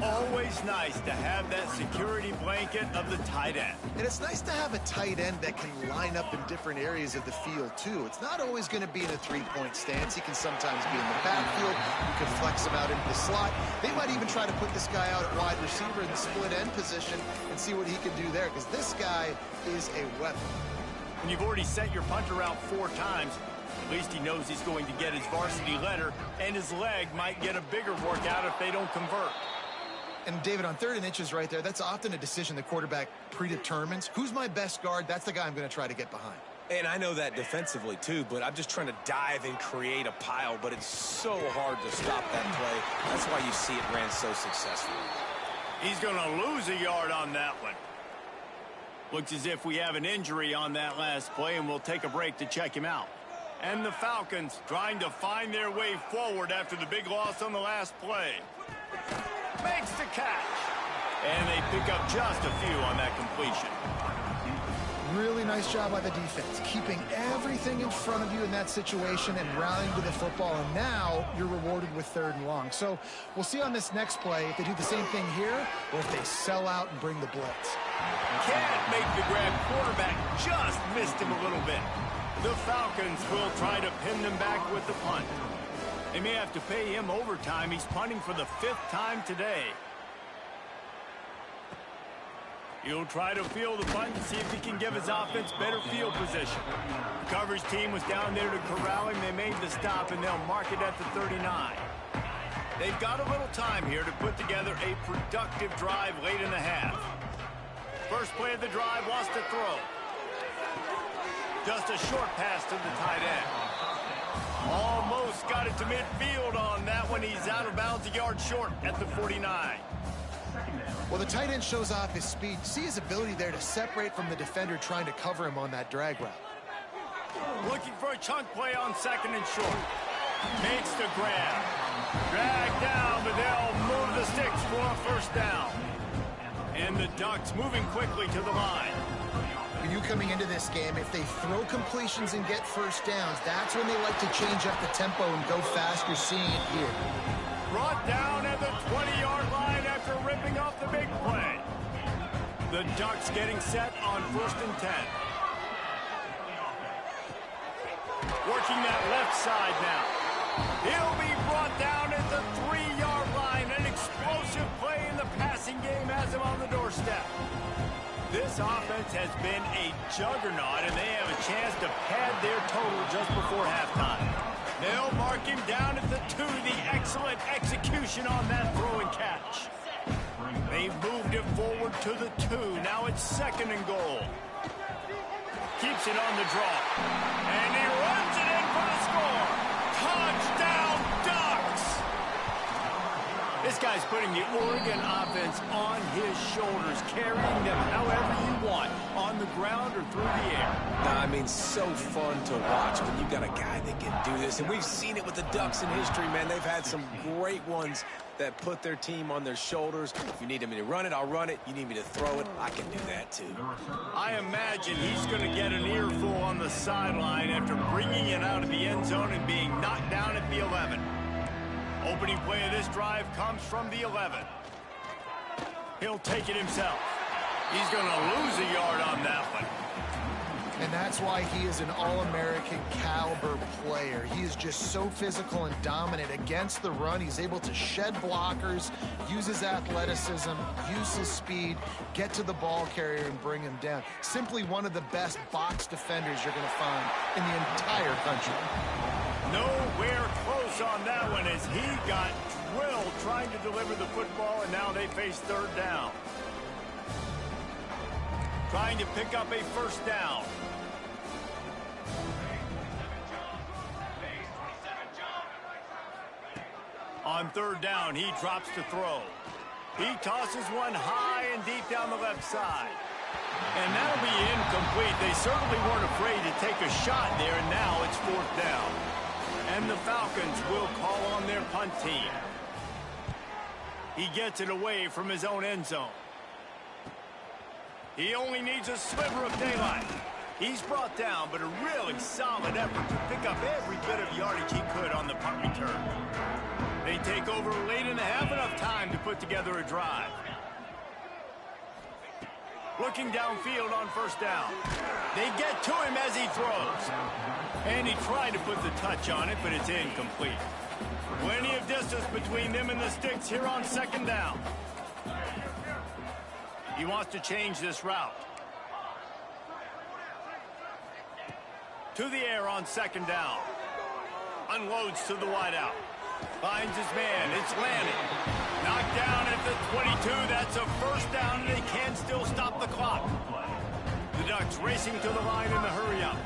Always nice to have that security blanket of the tight end. And it's nice to have a tight end that can line up in different areas of the field, too. It's not always going to be in a 3-point stance. He can sometimes be in the backfield. You can flex him out into the slot. They might even try to put this guy out at wide receiver in the split end position and see what he can do there, because this guy is a weapon. When you've already sent your punter out 4 times, at least he knows he's going to get his varsity letter, and his leg might get a bigger workout if they don't convert. And, David, on 3rd and inches right there, that's often a decision the quarterback predetermines. Who's my best guard? That's the guy I'm going to try to get behind. And I know that defensively, too, but I'm just trying to dive and create a pile, but it's so hard to stop that play. That's why you see it ran so successfully. He's going to lose a yard on that one. Looks as if we have an injury on that last play, and we'll take a break to check him out. And the Falcons trying to find their way forward after the big loss on the last play. Makes the catch. And they pick up just a few on that completion. Really nice job by the defense, keeping everything in front of you in that situation and rallying to the football. And now you're rewarded with 3rd and long. So we'll see on this next play if they do the same thing here or if they sell out and bring the blitz. Can't make the grab. Quarterback just missed him a little bit. The Falcons will try to pin them back with the punt. They may have to pay him overtime. He's punting for the 5th time today. He'll try to field the punt and see if he can give his offense better field position. The coverage team was down there to corral him. They made the stop, and they'll mark it at the 39. They've got a little time here to put together a productive drive late in the half. First play of the drive wants to throw. Just a short pass to the tight end. Almost got it to midfield on that one. He's out of bounds, a yard short at the 49. Well, the tight end shows off his speed. See his ability there to separate from the defender trying to cover him on that drag route. Looking for a chunk play on 2nd and short. Makes the grab. Drag down, but they'll move the sticks for a 1st down. And the Ducks moving quickly to the line. For you coming into this game, if they throw completions and get 1st downs, that's when they like to change up the tempo and go fast. You're seeing it here. Brought down at the 20-yard line after ripping off the big play. The Ducks getting set on 1st and 10. Working that left side now. He'll be brought down at the 3-yard line. An explosive play in the passing game has him on the doorstep. This offense has been a juggernaut, and they have a chance to pad their total just before halftime. They'll mark him down at the 2. The excellent execution on that throw and catch. They've moved it forward to the 2. Now it's 2nd and goal. Keeps it on the draw. And he runs it in for the score. Touchdown, Ducks! This guy's putting the Oregon offense on his shoulders, carrying them however you want, on the ground or through the air. I mean, so fun to watch when you got a guy that can do this. And we've seen it with the Ducks in history, man. They've had some great ones that put their team on their shoulders. If you need me to run it, I'll run it. You need me to throw it, I can do that too. I imagine he's going to get an earful on the sideline after bringing it out of the end zone and being knocked down at the 11. Opening play of this drive comes from the 11. He'll take it himself. He's going to lose a yard on that one. And that's why he is an All-American caliber player. He is just so physical and dominant against the run. He's able to shed blockers, use his athleticism, use his speed, get to the ball carrier and bring him down. Simply one of the best box defenders you're going to find in the entire country. Nowhere close on that one as he got drilled trying to deliver the football, and now they face 3rd down. Trying to pick up a 1st down. On 3rd down, he drops to throw. He tosses one high and deep down the left side. And that'll be incomplete. They certainly weren't afraid to take a shot there, and now it's 4th down. And the Falcons will call on their punt team. He gets it away from his own end zone. He only needs a sliver of daylight. He's brought down, but a really solid effort to pick up every bit of yardage he could on the punt return. They take over late in the half, enough time to put together a drive. Looking downfield on 1st down. They get to him as he throws. And he tried to put the touch on it, but it's incomplete. Plenty of distance between them and the sticks here on 2nd down. He wants to change this route. To the air on 2nd down. Unloads to the wideout. Finds his man. It's Lanning. Knocked down at the 22. That's a 1st down, and they can still stop the clock. The Ducks racing to the line in the hurry-up.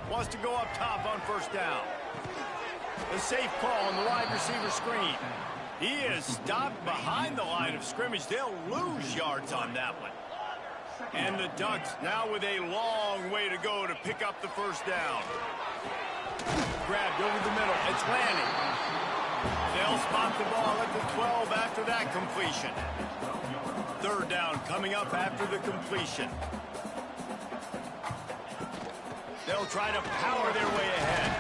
Wants to go up top on 1st down. A safe call on the wide receiver screen. He is stopped behind the line of scrimmage. They'll lose yards on that one. And the Ducks now with a long way to go to pick up the first down. Grabbed over the middle. It's landing. They'll spot the ball at the 12 after that completion. Third down coming up after the completion. They'll try to power their way ahead.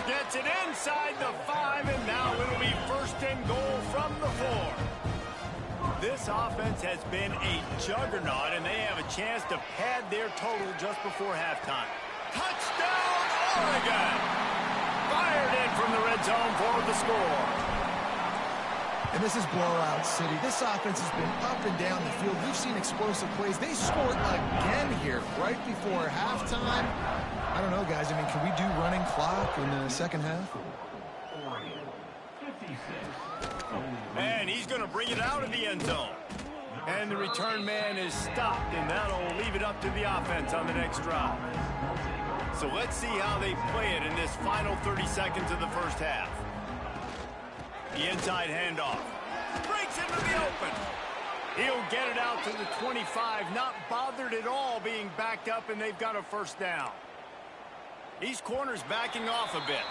Gets it inside the 5, and now it'll be first and goal from the 4. This offense has been a juggernaut, and they have a chance to pad their total just before halftime. Touchdown, Oregon! Fired in from the red zone for the score. And this is blowout city. This offense has been up and down the field. We've seen explosive plays. They scored again here right before halftime. I don't know, guys. I mean, can we do running clock in the second half? And he's going to bring it out of the end zone. And the return man is stopped, and that'll leave it up to the offense on the next drive. So let's see how they play it in this final 30 seconds of the first half. The inside handoff. Breaks into the open. He'll get it out to the 25, not bothered at all being backed up, and they've got a first down. These corners backing off a bit.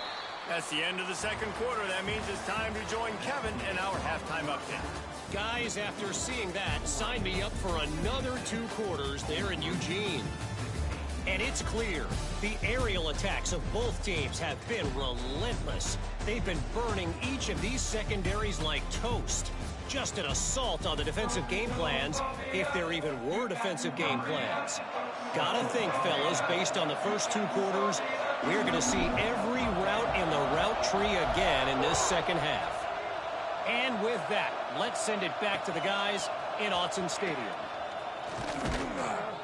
That's the end of the second quarter. That means it's time to join Kevin in our halftime update. Guys, after seeing that, sign me up for another 2 quarters there in Eugene. And it's clear, the aerial attacks of both teams have been relentless. They've been burning each of these secondaries like toast. Just an assault on the defensive game plans, if there even were defensive game plans. Gotta think, fellas, based on the first 2 quarters, we're going to see every route in the route tree again in this second half. And with that, let's send it back to the guys in Autzen Stadium.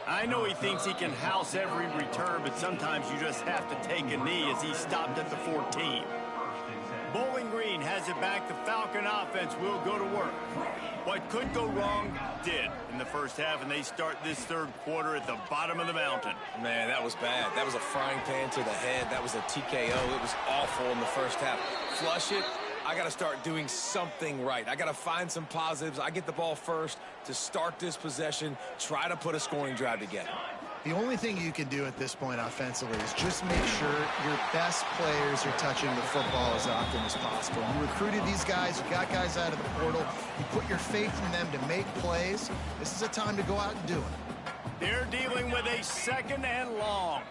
I know he thinks he can house every return, but sometimes you just have to take a knee as he stopped at the 14. Bowling Green has it back. The Falcon offense will go to work. What could go wrong did in the first half, and they start this third quarter at the bottom of the mountain. Man, that was bad. That was a frying pan to the head. That was a TKO. It was awful in the first half. Flush it. I got to start doing something right. I got to find some positives. I get the ball first to start this possession, try to put a scoring drive together. The only thing you can do at this point offensively is just make sure your best players are touching the football as often as possible. You recruited these guys, you got guys out of the portal, you put your faith in them to make plays. This is a time to go out and do it. They're dealing with a second and long.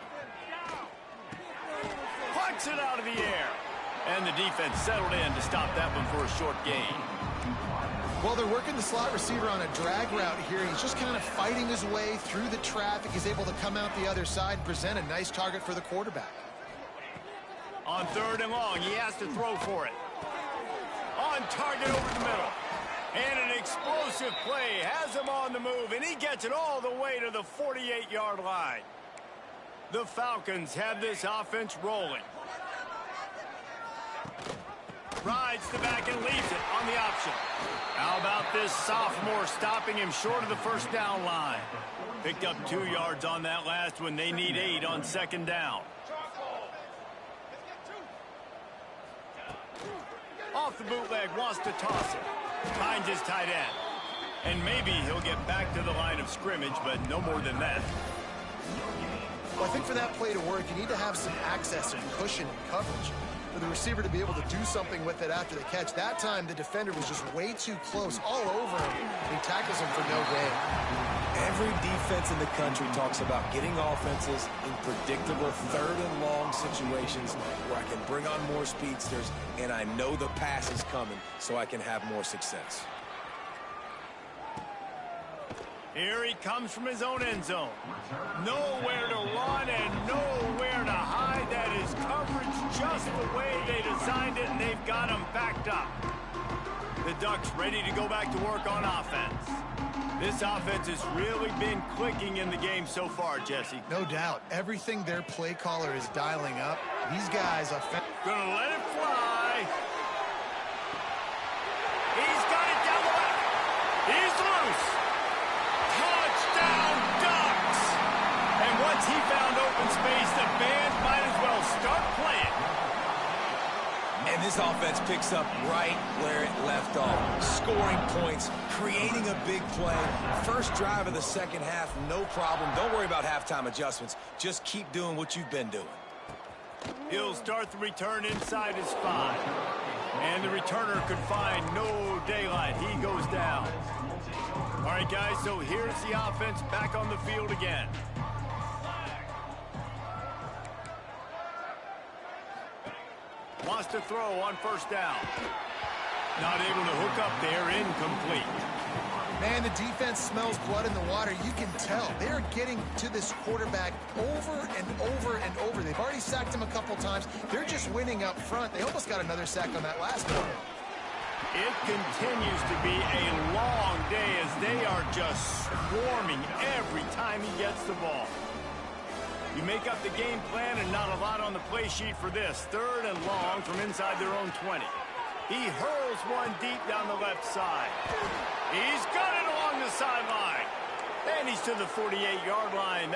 Plucks it out of the air. And the defense settled in to stop that one for a short gain. Well, they're working the slot receiver on a drag route here. He's just kind of fighting his way through the traffic. He's able to come out the other side and present a nice target for the quarterback. On third and long, he has to throw for it. On target over the middle. And an explosive play has him on the move, and he gets it all the way to the 48-yard line. The Falcons have this offense rolling. Rides the back and leaves it on the option. How about this sophomore stopping him short of the first down line? Picked up 2 yards on that last one. They need 8 on second down. Off the bootleg, wants to toss it. Finds his tight end. And maybe he'll get back to the line of scrimmage, but no more than that. Well, I think for that play to work, you need to have some access and cushion and coverage. For the receiver to be able to do something with it after the catch. That time, the defender was just way too close, all over him. He tackles him for no gain. Every defense in the country talks about getting offenses in predictable third and long situations where I can bring on more speedsters and I know the pass is coming so I can have more success. Here he comes from his own end zone. Nowhere to run and nowhere to hide. That is coverage just the way they designed it, and they've got him backed up. The Ducks ready to go back to work on offense. This offense has really been clicking in the game so far, Jesse. No doubt. Everything their play caller is dialing up. These guys are gonna let it fly. He's got it down the left. He's loose. Touchdown, Ducks! And once he found open space, the band might as well start playing. And this This offense picks up right where it left off. Scoring points, creating a big play. First drive of the second half, no problem. Don't worry about halftime adjustments. Just keep doing what you've been doing. He'll start the return inside his 5. And the returner could find no daylight. He goes down. All right, guys, so here's the offense back on the field again. Wants to throw on first down. Not able to hook up there, incomplete. Man, the defense smells blood in the water. You can tell. They're getting to this quarterback over and over and over. They've already sacked him a couple times. They're just winning up front. They almost got another sack on that last one. It continues to be a long day as they are just swarming every time he gets the ball. You make up the game plan and not a lot on the play sheet for this. 3rd and long from inside their own 20. He hurls one deep down the left side. He's got it along the sideline. And he's to the 48-yard line.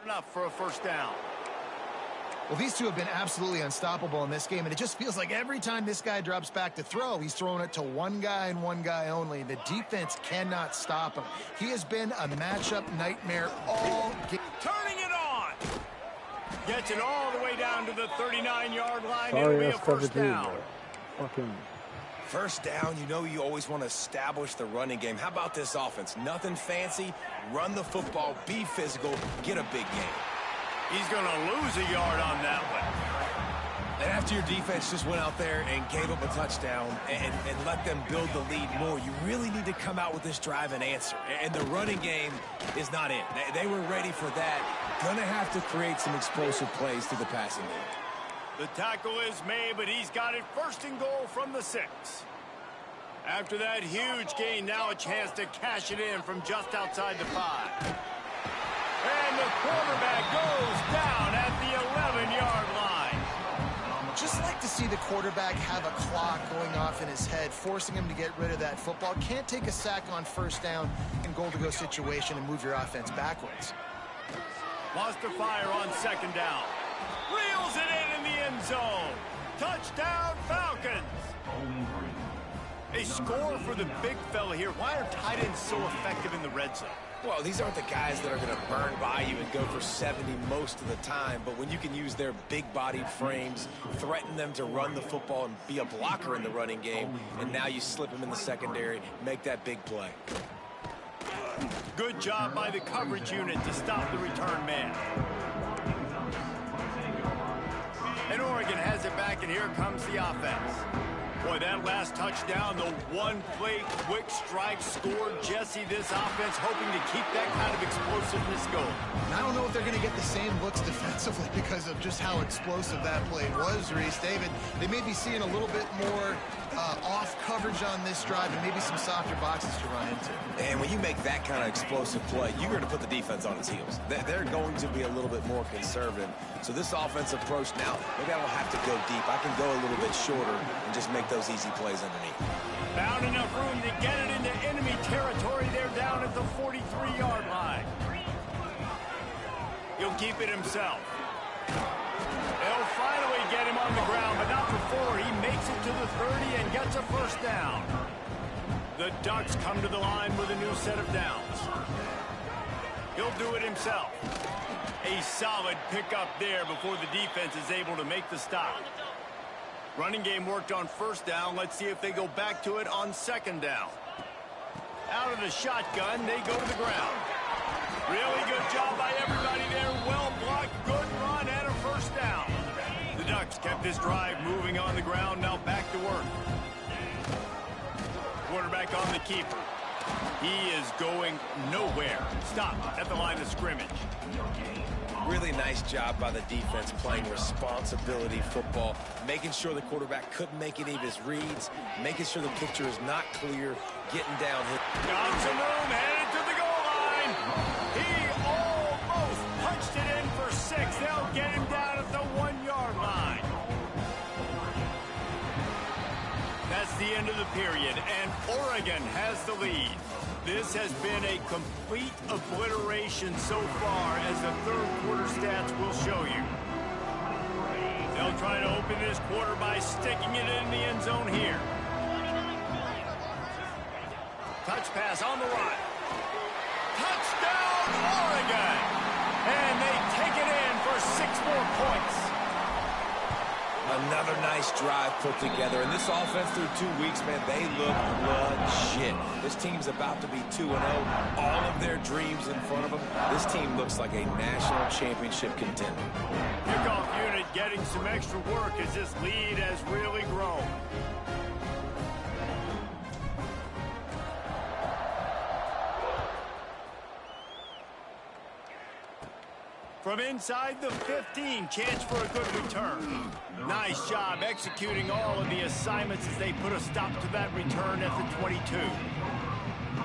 Enough for a first down. Well, these two have been absolutely unstoppable in this game, and it just feels like every time this guy drops back to throw, he's throwing it to one guy and one guy only. The defense cannot stop him. He has been a matchup nightmare all game. Turning it on. Gets it all the way down to the 39-yard line. Sorry, It'll be a that's first 17, down. bro. Fucking. First down, you know you always want to establish the running game. How about this offense? Nothing fancy. Run the football, be physical, get a big game. He's going to lose a yard on that one. And after your defense just went out there and gave up a touchdown and let them build the lead more, you really need to come out with this drive and answer. And the running game is not in. They were ready for that. Gonna have to create some explosive plays through the passing game. The tackle is made, but he's got it 1st and goal from the 6. After that huge gain, now a chance to cash it in from just outside the 5. And the quarterback goes down at the 11-yard line. Just like to see the quarterback have a clock going off in his head, forcing him to get rid of that football. Can't take a sack on first down in goal-to-go situation and move your offense backwards. Wants to fire on 2nd down. Reels it in the end zone. Touchdown, Falcons. A score for the big fella here. Why are tight ends so effective in the red zone? Well, these aren't the guys that are going to burn by you and go for 70 most of the time, but when you can use their big-bodied frames, threaten them to run the football and be a blocker in the running game, and now you slip them in the secondary, make that big play. Good job by the coverage unit to stop the return man. And Oregon has it back, and here comes the offense. Boy, that last touchdown, the one-play quick strike scored. Jesse, this offense hoping to keep that kind of explosiveness going. And I don't know if they're going to get the same looks defensively because of just how explosive that play was, Reese. David, they may be seeing a little bit more off coverage on this drive and maybe some softer boxes to run into. And when you make that kind of explosive play, you're going to put the defense on its heels. They're going to be a little bit more conservative. So this offensive approach now, maybe I don't have to go deep. I can go a little bit shorter and just make those easy plays underneath. Found enough room to get it into enemy territory. They're down at the 43-yard line. He'll keep it himself. They'll finally get him on the ground, but not before he makes it to the 30 and gets a first down. The Ducks come to the line with a new set of downs. He'll do it himself. A solid pickup there before the defense is able to make the stop. Running game worked on first down. Let's see if they go back to it on second down. Out of the shotgun, they go to the ground. Really good job by everybody there. Well blocked, good run, and a first down. The Ducks kept this drive moving on the ground. Now back to work. Quarterback on the keeper. He is going nowhere. Stop at the line of scrimmage. Really nice job by the defense playing responsibility football, making sure the quarterback couldn't make any of his reads, making sure the picture is not clear, getting down here. Got some room, headed to the goal line. He almost punched it in for 6. They'll get him down at the 1-yard line. That's the end of the period, and Oregon has the lead. This has been a complete obliteration so far, as the third quarter stats will show you. They'll try to open this quarter by sticking it in the end zone here. Touch pass on the run. Touchdown, Oregon! And they take it in for 6 more points. Another nice drive put together. And this offense through 2 weeks, man, they look legit. This team's about to be 2-0. All of their dreams in front of them. This team looks like a national championship contender. Kickoff unit getting some extra work as this lead has really grown. From inside the 15, chance for a good return. Nice job executing all of the assignments as they put a stop to that return at the 22.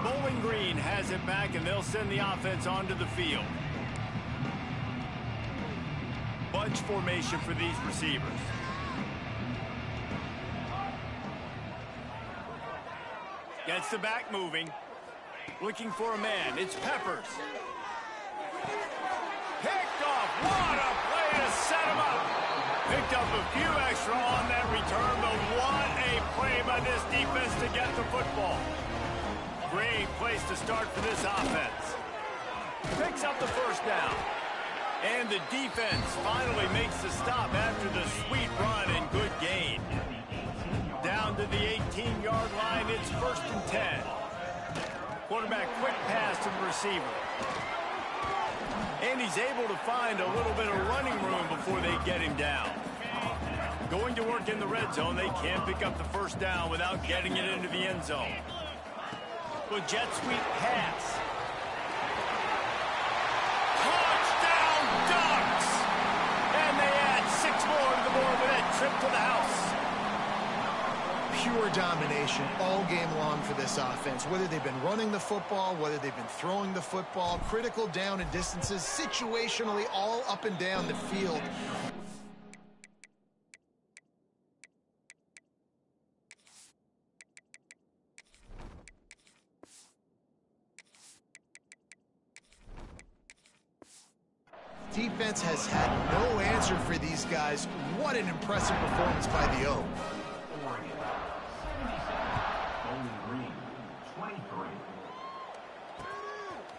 Bowling Green has it back, and they'll send the offense onto the field. Bunch formation for these receivers. Gets the back moving. Looking for a man. It's Peppers. Picked off. What a play to set him up. Picked up a few extra on that return, but what a play by this defense to get the football. Great place to start for this offense. Picks up the first down. And the defense finally makes the stop after the sweet run and good gain. Down to the 18-yard line, it's 1st and 10. Quarterback quick pass to the receiver. And he's able to find a little bit of running room before they get him down. Going to work in the red zone, they can't pick up the first down without getting it into the end zone. With jet sweep pass. Touchdown Ducks! And they add 6 more to the board with that trip to the house. Pure domination all game long for this offense. Whether they've been running the football, whether they've been throwing the football, critical down and distances, situationally all up and down the field. Defense has had no answer for these guys. What an impressive performance by the O.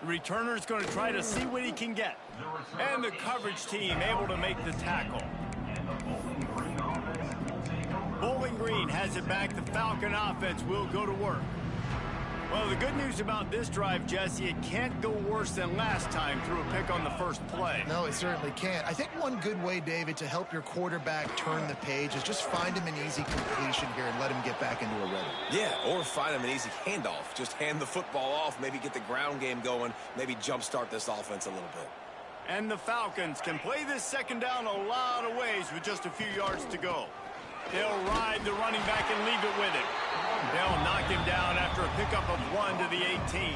The returner's going to try to see what he can get. And the coverage team able to make the tackle. Bowling Green has it back. The Falcon offense will go to work. Well, the good news about this drive, Jesse, it can't go worse than last time through a pick on the first play. No, it certainly can't. I think one good way, David, to help your quarterback turn the page is just find him an easy completion here and let him get back into a rhythm. Yeah, or find him an easy handoff. Just hand the football off, maybe get the ground game going, maybe jumpstart this offense a little bit. And the Falcons can play this second down a lot of ways with just a few yards to go. They'll ride the running back and leave it with him. They'll knock him down after a pickup of 1 to the 18.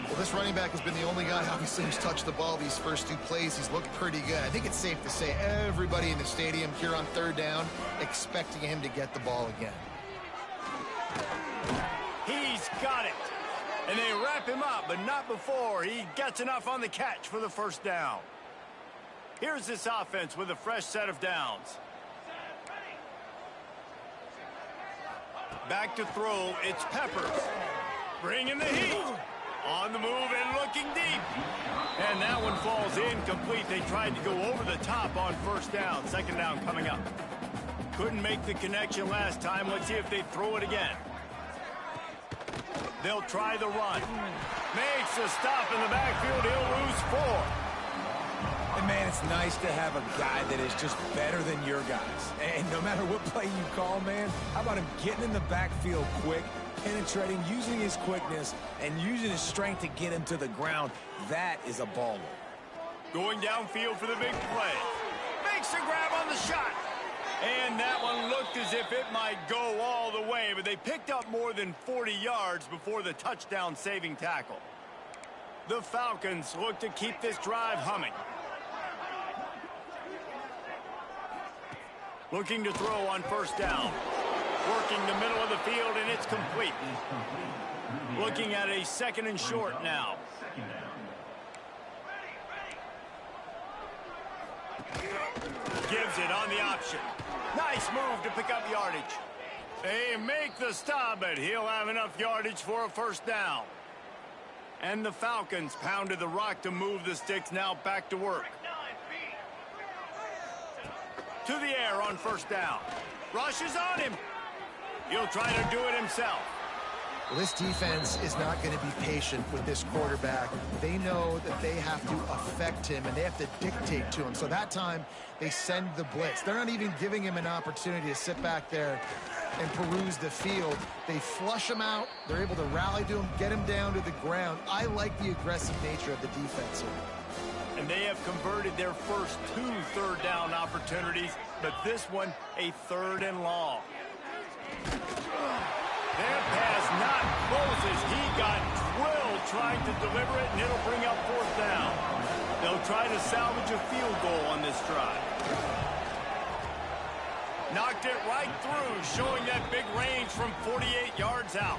Well, this running back has been the only guy, obviously, who's touched the ball these first 2 plays. He's looked pretty good. I think it's safe to say everybody in the stadium here on 3rd down expecting him to get the ball again. He's got it. And they wrap him up, but not before he gets enough on the catch for the first down. Here's this offense with a fresh set of downs. Back to throw, it's Peppers. Bringing the heat. On the move and looking deep. And that one falls incomplete. They tried to go over the top on first down. Second down coming up. Couldn't make the connection last time. Let's see if they throw it again. They'll try the run. Makes a stop in the backfield. He'll lose 4. And, man, it's nice to have a guy that is just better than your guys. And no matter what play you call, man, how about him getting in the backfield quick, penetrating, using his quickness, and using his strength to get him to the ground? That is a baller. Going downfield for the big play. Makes a grab on the shot. And that one looked as if it might go all the way, but they picked up more than 40 yards before the touchdown-saving tackle. The Falcons look to keep this drive humming. Looking to throw on first down. Working the middle of the field, and it's complete. Looking at a 2nd and short now. Gives it on the option. Nice move to pick up yardage. They make the stop, but he'll have enough yardage for a first down. And the Falcons pounded the rock to move the sticks, now back to work. To the air on first down. Rushes on him. He'll try to do it himself. Well, this defense is not going to be patient with this quarterback. They know that they have to affect him, and they have to dictate to him. So that time, they send the blitz. They're not even giving him an opportunity to sit back there and peruse the field. They flush him out. They're able to rally to him, get him down to the ground. I like the aggressive nature of the defense here. And they have converted their first 2 third down opportunities, but this one a 3rd and long. Their pass not close as he got drilled trying to deliver it, and it'll bring up 4th down. They'll try to salvage a field goal on this drive. Knocked it right through, showing that big range from 48 yards out.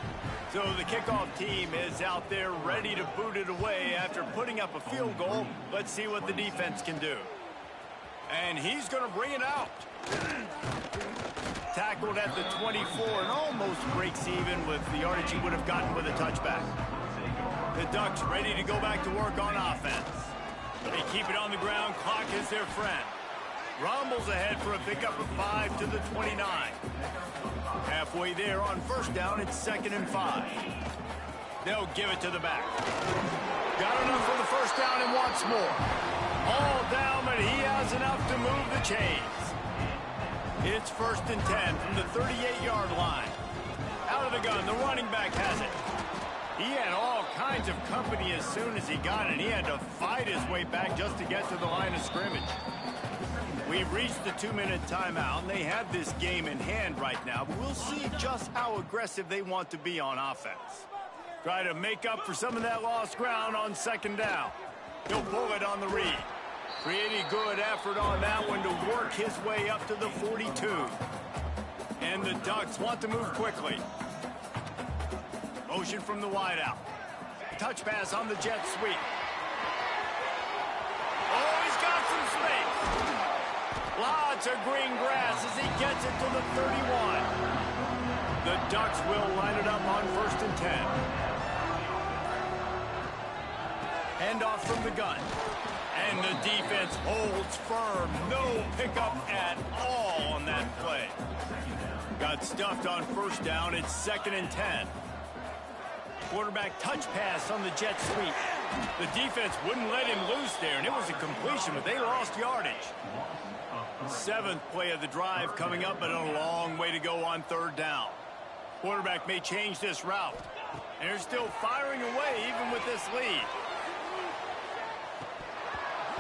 So the kickoff team is out there ready to boot it away after putting up a field goal. Let's see what the defense can do. And he's going to bring it out. Tackled at the 24 and almost breaks even with the yardage he would have gotten with a touchback. The Ducks ready to go back to work on offense. They keep it on the ground. Clock is their friend. Rumbles ahead for a pickup of 5 to the 29. Halfway there on first down, it's 2nd and 5. They'll give it to the back. Got enough for the first down and wants more. All down, but he has enough to move the chains. It's 1st and 10 from the 38-yard line. Out of the gun, the running back has it. He had all kinds of company as soon as he got it. He had to fight his way back just to get to the line of scrimmage. We've reached the 2-minute timeout, and they have this game in hand right now, but we'll see just how aggressive they want to be on offense. Try to make up for some of that lost ground on 2nd down. He'll pull it on the read. Pretty good effort on that one to work his way up to the 42. And the Ducks want to move quickly. Motion from the wideout. Touch pass on the jet sweep. Oh, he's got some space. Lots of green grass as he gets it to the 31. The Ducks will line it up on 1st and 10. Handoff from the gun. And the defense holds firm. No pickup at all on that play. Got stuffed on first down. It's 2nd and 10. Quarterback touch pass on the jet sweep. The defense wouldn't let him loose there, and it was a completion, but they lost yardage. 7th play of the drive coming up, but a long way to go on 3rd down. Quarterback may change this route. And they're still firing away even with this lead.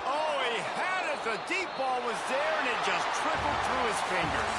Oh, he had it. The deep ball was there, and it just trickled through his fingers.